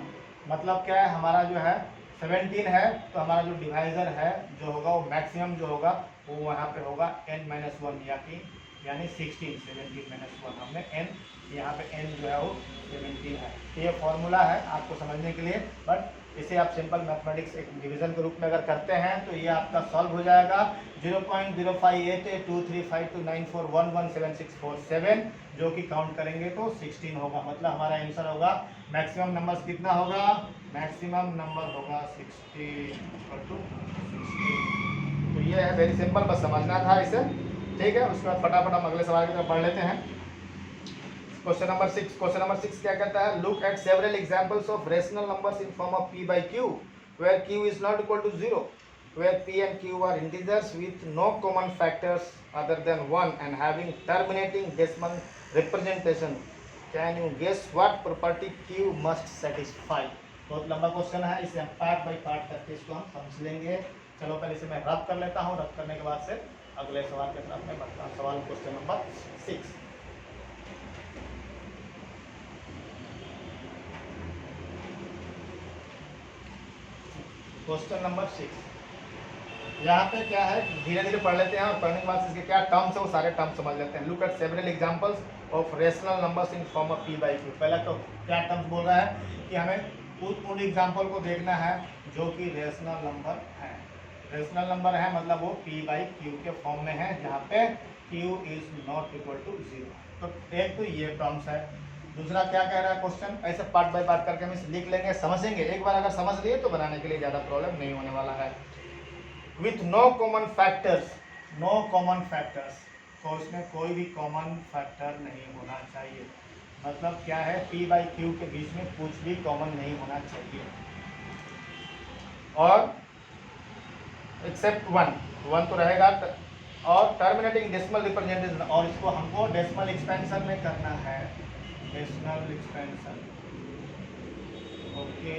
मतलब क्या है, हमारा जो है 17 है तो हमारा जो डिवाइज़र है जो होगा वो मैक्सिमम जो होगा वो वहाँ पे होगा n-1 यानी 16। 17-1 हमने n यहाँ पे n जो है वो 17 है। तो ये फॉर्मूला है आपको समझने के लिए, बट इसे आप सिंपल मैथमेटिक्स एक डिवीज़न के रूप में अगर करते हैं तो ये आपका सॉल्व हो जाएगा। 0.0588233529411767 जो कि काउंट करेंगे तो 16 होगा। मतलब हमारा आंसर होगा मैक्सिमम नंबर कितना होगा, मैक्सिमम नंबर होगा 16। तो ये है वेरी सिंपल, बस समझना था इसे, ठीक है। उसके बाद फटाफट हम अगले सवाल की तरफ पढ़ लेते हैं। क्वेश्चन नंबर 6 क्या कहता है, look at several examples of rational numbers in form of p by q where q is not equal to 0, where p and q are integers with no common factors other than 1 and having terminating decimal representation. Can you guess what property q must satisfy? बहुत लंबा क्वेश्चन है, इसे हम पार्ट बाय पार्ट करके इसको हम समझ लेंगे। चलो पहले इसे मैं रब कर लेता हूँ, रब करने के बाद से अगले सवाल की तरफ मैं बढ़ता हूँ। सवाल क्वेश्चन नंबर 6। क्वेश्चन नंबर 6 यहाँ पे क्या है, धीरे धीरे पढ़ लेते हैं और पढ़ने के बाद इसके क्या टर्म्स है वो सारे टर्म्स समझ लेते हैं। Look at several examples of rational numbers in form of p by q। पहला तो क्या टर्म्स बोल रहा है कि हमें उन एग्जांपल को देखना है जो कि रेशनल नंबर है। रेशनल नंबर है मतलब वो p by q के फॉर्म में है जहाँ पे q is not equal to 0। तो एक तो ये टर्म्स है। दूसरा क्या कह रहा है क्वेश्चन, ऐसे पार्ट बाय पार्ट करके हम इसे लिख लेंगे, समझेंगे। एक बार अगर समझ लिए तो बनाने के लिए ज़्यादा प्रॉब्लम नहीं होने वाला है। With no common factors, no common factors, तो इसमें कोई भी कॉमन फैक्टर नहीं होना चाहिए। मतलब क्या है, p by q के बीच में कुछ भी कॉमन नहीं होना चाहिए। और एक्सेप्ट 1 तो रहेगा। और टर्मिनेटिंग डेसिमल रिप्रेजेंटेशन, और इसको हमको डेसिमल एक्सपेंशन में करना है। डेसिमल एक्सपेंशन ओके,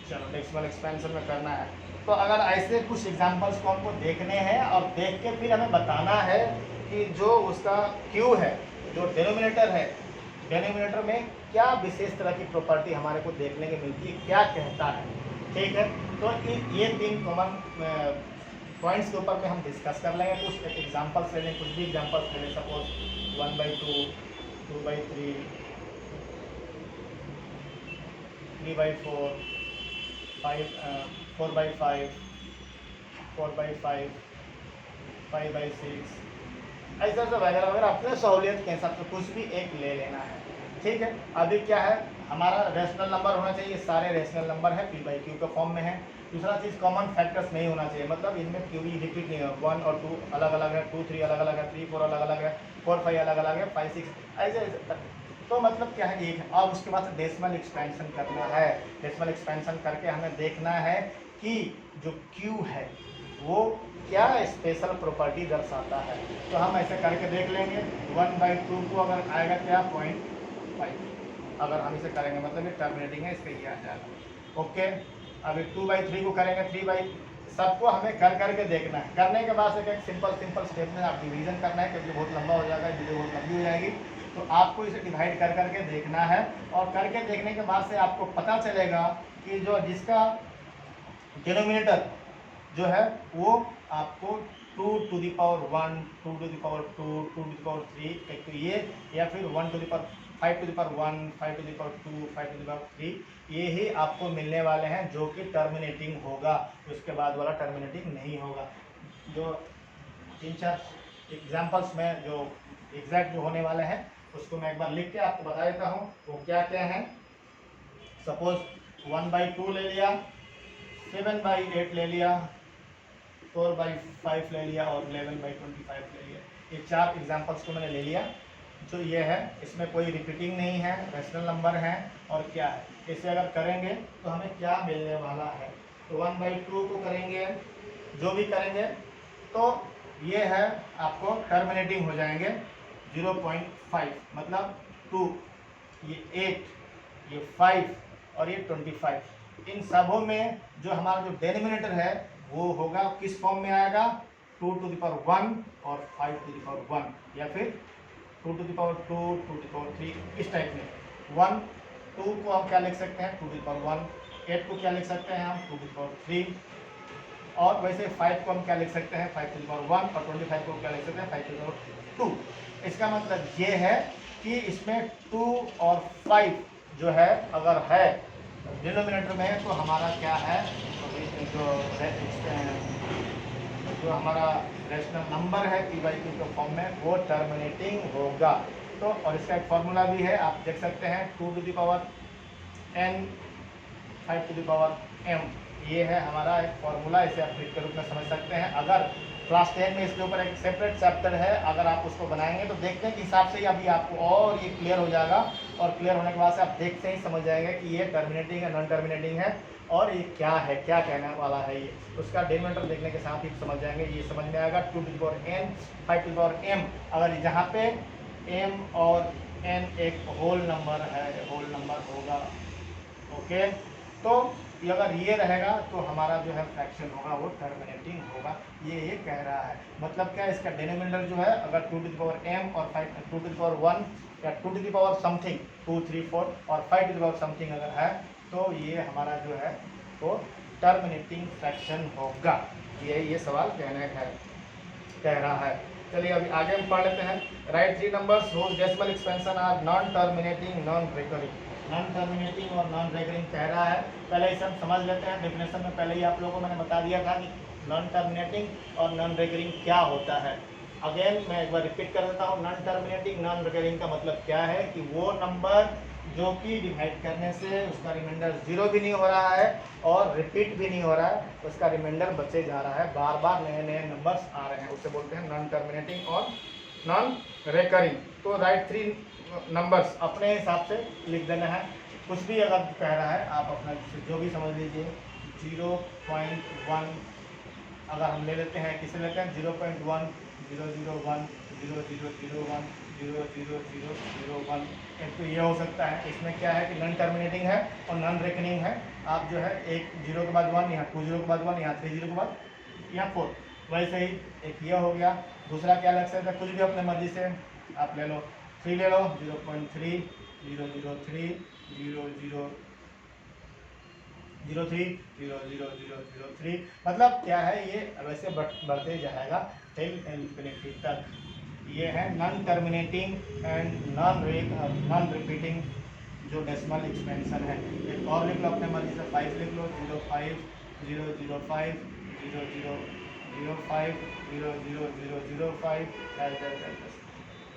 चलो डेसिमल एक्सपेंशन में करना है। तो अगर ऐसे कुछ एग्जांपल्स को हमको देखने हैं और देख के फिर हमें बताना है कि जो उसका क्यू है, जो डेनोमिनेटर है, डेनोमिनेटर में क्या विशेष तरह की प्रॉपर्टी हमारे को देखने को मिलती है, क्या कहता है। ठीक है, तो ये 3 कॉमन पॉइंट्स के ऊपर में हम डिस्कस कर लेंगे। कुछ एग्जांपल्स ले लें, कुछ भी एग्जांपल्स ले लें। सपोज 1/2, 2/3, 3/4, 4/5, 4/5, 5/6, ऐसा ऐसा वगैरह वगैरह अपने सहूलियत के हिसाब से कुछ भी एक ले लेना है। ठीक है, अभी क्या है, हमारा रेशनल नंबर होना चाहिए, सारे रेशनल नंबर है पी बाई क्यू के फॉर्म में है। दूसरा चीज़ कॉमन फैक्टर्स नहीं होना चाहिए, मतलब इनमें क्यू भी रिपीट नहीं है। 1 और 2 अलग अलग है, 2 3 अलग अलग है, 3 4 अलग अलग है, 4 5 अलग अलग है, 5 6 ऐसे ऐसे। तो मतलब क्या है, एक है। और उसके बाद डेसिमल एक्सपेंशन करना है। डेसिमल एक्सपेंशन करके हमें देखना है कि जो क्यू है वो क्या स्पेशल प्रॉपर्टी दर्शाता है। तो हम ऐसे करके देख लेंगे। 1/2 को अगर आएगा क्या, 0.5, अगर हम इसे करेंगे मतलब ये टर्मिनेटिंग है, इसका ये आ जाएगा। ओके, अभी 2/3 को करेंगे, 3 सबको हमें कर करके देखना है। करने के बाद एक सिंपल स्टेप में आप डिवीजन करना है, क्योंकि बहुत लंबा हो जाएगा, वीडियो बहुत लंबी हो जाएगी। तो आपको इसे डिवाइड कर करके देखना है, और करके देखने के बाद से आपको पता चलेगा कि जो जिसका डिनोमिनेटर जो है वो आपको 2 to the power 1, 2 to the power 2, 2 to the power 3, एक तो ये, या फिर 1 to the power 5 to the power 1, 5 to the power 2, 5 to the power 3, ये ही आपको मिलने वाले हैं जो कि टर्मिनेटिंग होगा। उसके बाद वाला टर्मिनेटिंग नहीं होगा। जो 3-4 एग्जाम्पल्स में जो एग्जैक्ट जो होने वाले हैं उसको मैं एक बार लिख के आपको बता देता हूँ वो क्या क्या है। सपोज 1/2 ले लिया, 7/8 ले लिया, 4/5 ले लिया और 11/25 ले लिया। ये 4 एग्जांपल्स को मैंने ले लिया। जो ये है इसमें कोई रिपीटिंग नहीं है, रेशनल नंबर है। और क्या है, इसे अगर करेंगे तो हमें क्या मिलने वाला है। तो 1/2 को करेंगे, जो भी करेंगे तो ये है आपको टर्मिनेटिंग हो जाएंगे 0.5, मतलब 2, ये 8, ये 5 और ये 25। इन सबों में जो हमारा जो डेनोमिनेटर है वो होगा किस फॉर्म में आएगा, 2 to the power 1 और 5 to the power 1, या फिर 2 to the power 2, 2 to the power 3, इस टाइप में। 1, 2 को हम क्या लिख सकते हैं, 2 to the power 1, 8 को क्या लिख सकते हैं हम, 2 to the power 3, और वैसे 5 को हम क्या लिख सकते हैं, 5 to the power 1, और 25 को क्या लिख सकते हैं, 5 to the power 2। इसका मतलब ये है कि इसमें 2 और 5 जो है अगर है डिनोमिनेटर में तो हमारा क्या है, जो हमारा रेशनल नंबर है पी बाई क्यू के फॉर्म में वो टर्मिनेटिंग होगा। तो और इसका एक फॉर्मूला भी है, आप देख सकते हैं, 2 to the power n, 5 to the power m, ये है हमारा एक फॉर्मूला। इसे आप ट्रिक के रूप में समझ सकते हैं। अगर क्लास 10 में इसके ऊपर एक सेपरेट चैप्टर है, अगर आप उसको बनाएंगे तो देखने के हिसाब से ही अभी आपको और ये क्लियर हो जाएगा। और क्लियर होने के बाद से आप देखते ही समझ जाएंगे कि ये टर्मिनेटिंग है, नॉन टर्मिनेटिंग है, और ये क्या है, क्या कहने वाला है। ये उसका डेनोमिनेटर देखने के साथ ही समझ जाएंगे, ये समझ में आएगा। 2 to the power n, 5 to the power m, अगर जहाँ पे m और n एक होल नंबर है, होल नंबर होगा। ओके, तो अगर ये रहेगा तो हमारा जो है फ्रैक्शन होगा वो टर्मिनेटिंग होगा। ये कह रहा है, मतलब क्या, इसका डिनोमिनेटर जो है अगर 2 to the power m और 5, 2 to the power 1 या 2 to the power समथिंग, 2 3 4 और 5 to the power समथिंग अगर है तो ये हमारा जो है वो टर्मिनेटिंग फ्रैक्शन होगा। ये सवाल कहने का कह रहा है। चलिए अभी आगे हम पढ़ लेते हैं। Write 3 numbers whose decimal expansion are non terminating, non recurring. Non terminating और नॉन रिकरिंग कह रहा है। पहले इसे हम समझ लेते हैं। डेफिनेशन में पहले ही आप लोगों को मैंने बता दिया था कि नॉन टर्मिनेटिंग और नॉन रिकरिंग क्या होता है। अगेन मैं एक बार रिपीट कर देता हूँ। नॉन टर्मिनेटिंग, नॉन रिकरिंग का मतलब क्या है कि वो नंबर जो कि डिवाइड करने से उसका रिमाइंडर 0 भी नहीं हो रहा है और रिपीट भी नहीं हो रहा है, उसका रिमाइंडर बचे जा रहा है, बार बार नए नए नंबर्स आ रहे हैं, उसे बोलते हैं नॉन टर्मिनेटिंग और नॉन रिकरिंग। तो राइट 3 नंबर्स अपने हिसाब से लिख देना है। कुछ भी अगर कह रहा है आप अपना जो भी समझ लीजिए। 0.1 अगर हम ले लेते हैं, किसे लेते हैं, 0.1, 001, 0001, 00001। एक तो ये हो सकता है, इसमें क्या है कि नॉन टर्मिनेटिंग है और नॉन रेकनिंग है। आप जो है एक जीरो के बाद 1, यहाँ 2 जीरो के बाद 1, यहाँ 3 जीरो के बाद यहाँ 4, वैसे ही एक ये हो गया। दूसरा क्या लग सकता है, कुछ भी अपने मर्जी से आप ले लो, 3 ले लो, 0.3 003 003, मतलब क्या है ये वैसे बढ़ते जाएगा टिल इन्फिनिटी तक। ये है non terminating and non repeating जो डेसिमल एक्सपेंशन है। एक और लिख लो अपने मर्जी से, 5 लिख लो, 05 005 0005 00005।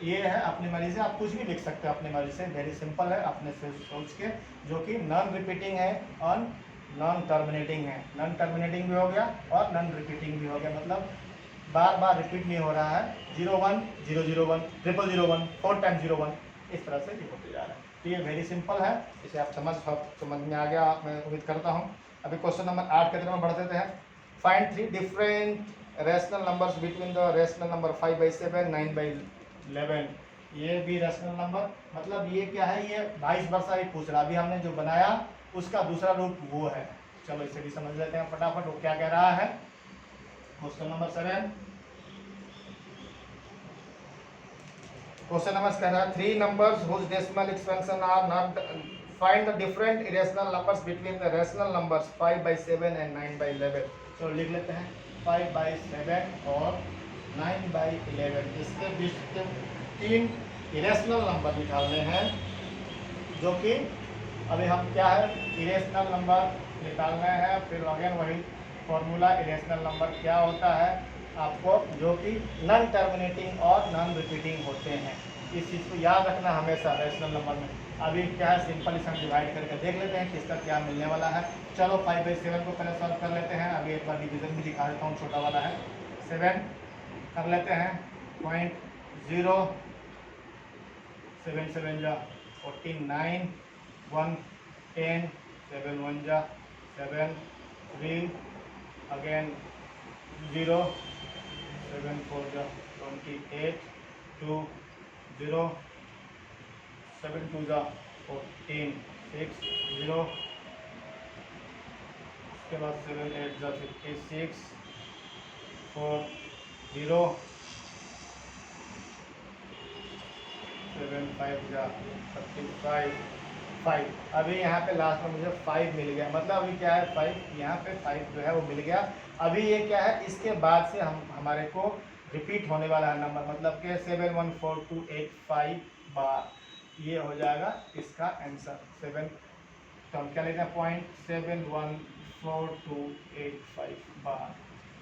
ये है अपनी मर्जी से, आप कुछ भी लिख सकते हो अपनी मर्जी से, वेरी सिंपल है अपने से सोच के, जो कि नॉन रिपीटिंग है और नॉन टर्मिनेटिंग है। नॉन टर्मिनेटिंग भी हो गया और नॉन रिपीटिंग भी हो गया, मतलब बार बार रिपीट नहीं हो रहा है। 01 001 0001 4 टाइम 01, इस तरह से ये होते जा रहा है। तो ये वेरी सिंपल है, इसे आप समझ में आ गया मैं उम्मीद करता हूँ। अभी क्वेश्चन नंबर 8 की तरफ बढ़ देते हैं। Find 3 different rational numbers between the rational number 5/7 9/11। ये भी रेशनल नंबर, मतलब ये क्या है, ये 22 वर्षा ही पूछ रहा। अभी हमने जो बनाया उसका दूसरा रूप वो है। चलो इसे भी समझ लेते हैं फटाफट, वो क्या कह रहा है। क्वेश्चन नंबर 7, क्वेश्चन नंबर कह रहा है 3 numbers whose decimal expansion are not, find the different irrational numbers between the rational numbers 5/7 and 9/11। तो लिख लेते हैं 5/7 और 9/11, इसके बीच के 3 इरेशनल नंबर निकालने हैं, जो कि अभी हम क्या है इरेशनल नंबर निकालना है। फिर अगेन वही फॉर्मूला, इरेशनल नंबर क्या होता है आपको, जो कि नॉन टर्मिनेटिंग और नॉन रिपीटिंग होते हैं। इस चीज़ को याद रखना हमेशा रेशनल नंबर में। अभी क्या है सिंपल इसे हम डिवाइड करके देख लेते हैं किसका क्या मिलने वाला है। चलो 5/7 को पहले सॉल्व कर लेते हैं। अभी एक बार डिवीजन भी दिखा देता हूँ, छोटा वाला है 7 कर लेते हैं। 0.0 7 7 जा 49 1 10 7 1 जा 7 3 अगेन 0 7 4 जा 28 2 0 7 2 जा 14 6 0, इसके बाद 7 8 जा 56 4 0 7 5 जा 35 5। अभी यहाँ पे लास्ट में मुझे 5 मिल गया, मतलब अभी क्या है 5, यहाँ पे 5 जो है वो मिल गया। अभी ये क्या है, इसके बाद से हमारे को रिपीट होने वाला है नंबर, मतलब कि 71428 बार, ये हो जाएगा इसका आंसर 7। तो हम क्या लेते हैं 0.71428 बार,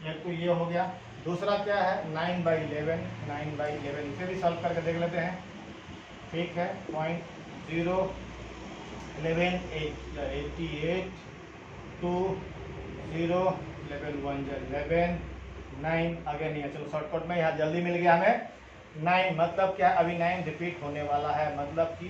ये तो ये हो गया। दूसरा क्या है 9/11, 9/11 इसे भी सॉल्व करके देख लेते हैं। ठीक है 0.11 88 2 0 11 1 11 9 आगे नहीं है। चलो शॉर्टकट में यहाँ जल्दी मिल गया हमें 9, मतलब क्या है अभी 9 रिपीट होने वाला है, मतलब कि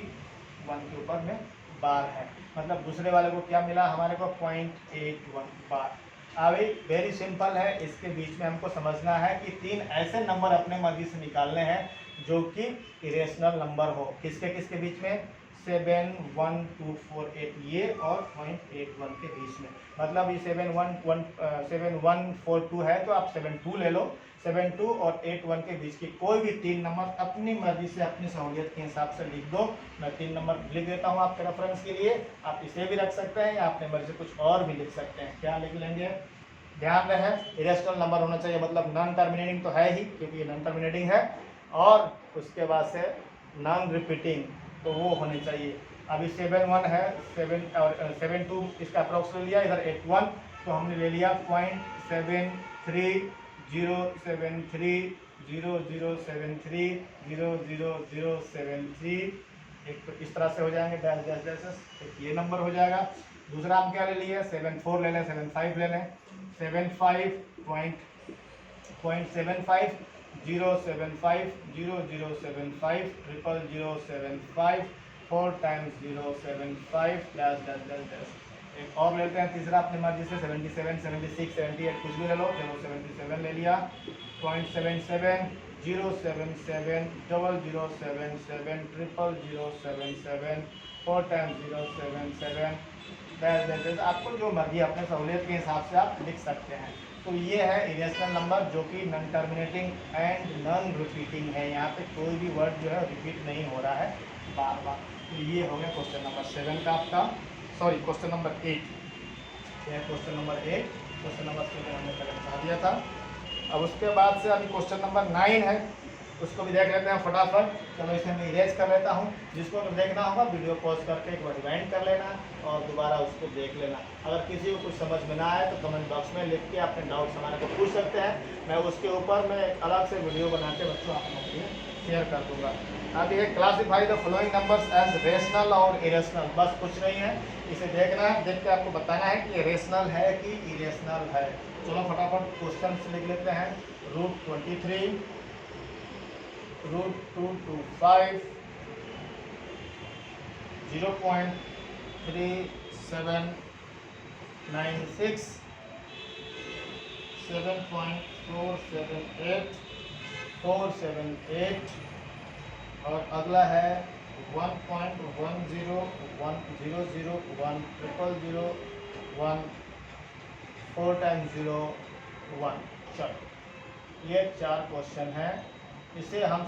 1 के ऊपर में बार है, मतलब दूसरे वाले को क्या मिला हमारे को 0.81 बार। अभी वेरी सिंपल है, इसके बीच में हमको समझना है कि 3 ऐसे नंबर अपने मर्जी से निकालने हैं जो कि इरेशनल नंबर हो। किसके किसके बीच में 7 1 2 4 8 ये और 0.81 के बीच में, मतलब ये 7142 है तो आप 72 ले लो। 72 और 81 के बीच की कोई भी 3 नंबर अपनी मर्जी से अपनी सहूलियत के हिसाब से लिख दो। मैं 3 नंबर लिख देता हूँ आपके रेफरेंस के लिए, आप इसे भी रख सकते हैं या अपने मर्जी से कुछ और भी लिख सकते हैं। क्या लिख लेंगे, ध्यान रहे इरेशनल नंबर होना चाहिए, मतलब नॉन टर्मिनेटिंग तो है ही क्योंकि ये नॉन टर्मिनेटिंग है, और उसके बाद से नॉन रिपीटिंग तो वो होने चाहिए। अभी 7 1 है 7 और 7 2 इसका अप्रोक्स ले लिया, इधर 8 1 तो हमने ले लिया 0.73 073 0073 00073। एक तो इस तरह से हो जाएंगे डैश डैश डैश, एक ये नंबर हो जाएगा। दूसरा हम क्या ले लिए 74 ले लें, 75 ले लें, 75.75 075 0075 00075 4 times 075 dash dash dash dash. एक और लेते हैं तीसरा अपनी मर्जी से 77 76 78 कुछ भी ले लो, चलो 77 ले लिया। 0.77 077 0077 00077 4 टाइम्स 077 डैश। आपको जो मर्जी अपने सहूलियत के हिसाब से आप लिख सकते हैं। तो ये है इरेशनल नंबर जो कि non terminating and non repeating है। यहाँ पे कोई भी वर्ड जो है रिपीट नहीं हो रहा है बार बार। तो ये हो गया क्वेश्चन नंबर 7 का आपका, सॉरी क्वेश्चन नंबर 8। यह क्वेश्चन नंबर 8, क्वेश्चन नंबर 7 हमने पहले बता दिया था। अब उसके बाद से अभी क्वेश्चन नंबर 9 है, उसको भी देख लेते हैं फटाफट। चलो इसे मैं इरेज कर लेता हूँ। जिसको अगर देखना होगा वीडियो पॉज करके एक बार रिवाइंड कर लेना और दोबारा उसको देख लेना। अगर किसी को कुछ समझ में ना आए तो कमेंट बॉक्स में लिख के अपने डाउट्स हमारे को पूछ सकते हैं। मैं उसके ऊपर मैं एक अलग से वीडियो बना के बच्चों आप लोगों के लिए शेयर कर दूँगा। अब ये classify the following numbers as rational और इरेशनल, बस कुछ नहीं है, इसे देखना है, देख के आपको बताना है कि ये रेशनल है कि इरेशनल है। चलो फटाफट क्वेश्चन से लिख लेते हैं। √23 √225 0.3796 7.478 478 और अगला है 1.1010001 00001 4 टाइम्स 01। चलो ये 4 क्वेश्चन हैं। इसे हम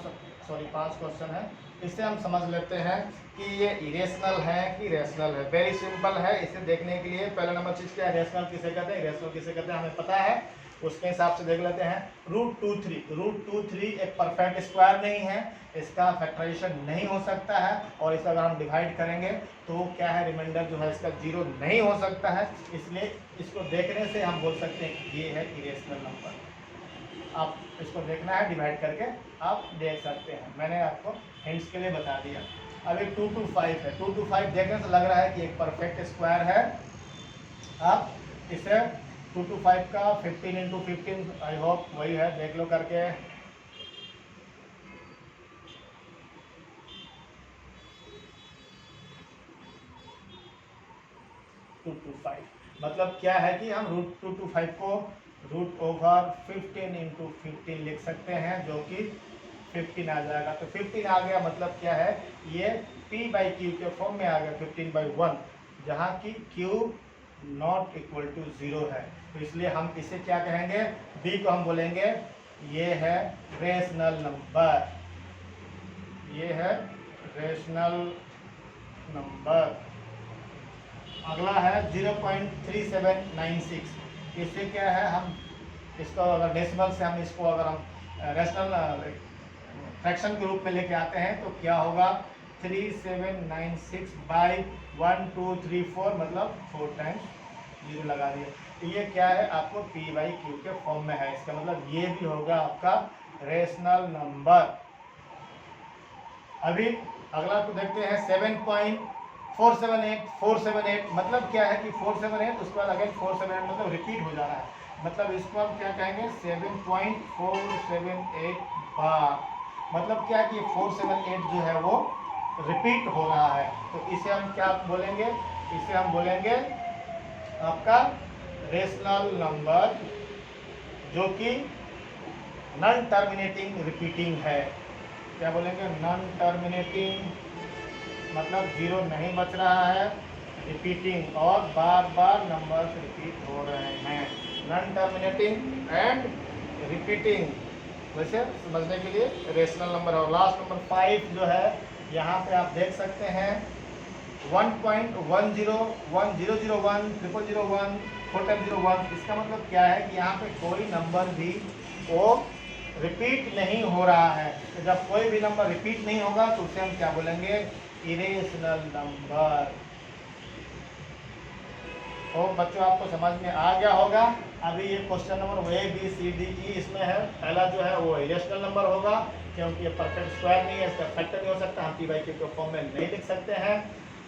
5 क्वेश्चन है। इससे हम समझ लेते हैं कि ये इरेशनल है कि रेशनल है। वेरी सिंपल है। इसे देखने के लिए पहला नंबर चीज़ क्या है, रेशनल किसे कहते हैं, इरेशनल किसे कहते हैं, हमें पता है। उसके हिसाब से देख लेते हैं। √23 एक परफेक्ट स्क्वायर नहीं है, इसका फैक्टराइजेशन नहीं हो सकता है और इसे अगर हम डिवाइड करेंगे तो क्या है, रिमाइंडर जो है इसका 0 नहीं हो सकता है। इसलिए इसको देखने से हम बोल सकते हैं कि ये है इरेशनल नंबर। आप इसको देखना है, डिवाइड करके आप देख सकते हैं। मैंने आपको हिंट्स के लिए बता दिया। अभी 225 है। 225 देखने से लग रहा है कि एक परफेक्ट स्क्वायर है। आप इसे 225 का 15 × 15, आई होप वही है, देख लो करके। मतलब क्या है कि हम √225 को √15 × 15 लिख सकते हैं, जो कि 15 आ जाएगा। तो 15 आ गया, मतलब क्या है, ये p/q के फॉर्म में आ गया 15/1, जहाँ की q नॉट इक्वल टू 0 है। तो इसलिए हम इसे क्या कहेंगे, b को हम बोलेंगे ये है रेशनल नंबर, ये है रेशनल नंबर। अगला है 0.3796। इससे क्या है, हम इसको अगर डेसिमल से हम इसको अगर हम रेशनल फ्रैक्शन के रूप में लेके आते हैं तो क्या होगा, 3796/1234, मतलब 4 टाइम्स 0 लगा दिए। तो ये क्या है, आपको p/q के फॉर्म में है। इसका मतलब ये भी होगा आपका रेशनल नंबर। अभी अगला को देखते हैं 7.478 मतलब क्या है कि 478 उसके बाद अगेन 478 मतलब रिपीट हो जा रहा है। मतलब इसको हम क्या कहेंगे, 7.478 बार। मतलब क्या है कि 478 जो है वो रिपीट हो रहा है। तो इसे हम क्या बोलेंगे, इसे हम बोलेंगे आपका रेशनल नंबर, जो कि नॉन टर्मिनेटिंग रिपीटिंग है। क्या बोलेंगे, नॉन टर्मिनेटिंग मतलब 0 नहीं बच रहा है, रिपीटिंग और बार बार नंबर्स रिपीट हो रहे हैं। नॉन टर्मिनेटिंग एंड रिपीटिंग, वैसे समझने के लिए रेशनल नंबर। और लास्ट नंबर 5 जो है, यहाँ पे आप देख सकते हैं 1.1010001 0001 4 टाइम्स 01। इसका मतलब क्या है कि यहाँ पे कोई नंबर भी वो रिपीट नहीं हो रहा है। तो जब कोई भी नंबर रिपीट नहीं होगा तो उसे हम क्या बोलेंगे, इरेशनल नंबर। तो बच्चों आपको समझ में आ गया होगा। अभी ये question number A B C D E इसमें है। पहला जो है वो इरेशनल नंबर होगा, क्योंकि ये परफेक्ट स्क्वायर नहीं है, इसका फैक्टर नहीं हो सकता, हम p/q के फॉर्म में नहीं लिख सकते हैं।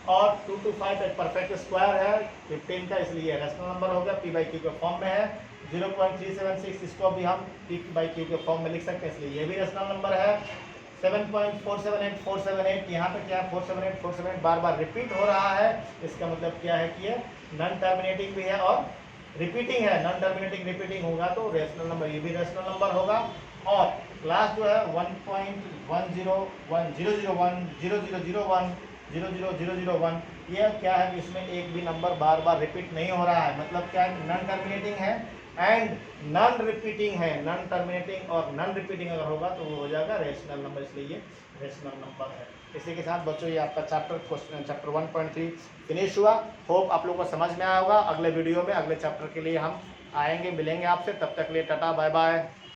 और 225 एक परफेक्ट स्क्वायर है 15 का, इसलिए रेशनल नंबर हो गया, p/q के फॉर्म में है। 0.376 इसको भी हम p/q के फॉर्म में लिख सकते हैं, इसलिए ये भी रेशनल नंबर है। 7.478 यहाँ पे क्या है, 478 बार बार रिपीट हो रहा है। इसका मतलब क्या है कि ये नॉन टर्मिनेटिंग भी है और रिपीटिंग है। नॉन टर्मिनेटिंग रिपीटिंग होगा तो रेशनल नंबर, ये भी रेशनल नंबर होगा। और क्लास जो है 1.1010010001 ये क्या है कि इसमें एक भी नंबर बार बार रिपीट नहीं हो रहा है, मतलब क्या है, नॉन टर्मिनेटिंग है एंड नॉन रिपीटिंग है। नॉन टर्मिनेटिंग और नॉन रिपीटिंग अगर होगा तो वो हो जाएगा रेशनल नंबर, इसलिए ये रेशनल नंबर है। इसी के साथ बच्चों ये आपका चैप्टर 1.3 फिनिश हुआ। होप आप लोगों को समझ में आया होगा। अगले वीडियो में अगले चैप्टर के लिए हम आएंगे, मिलेंगे आपसे। तब तक के लिए टाटा बाय बाय।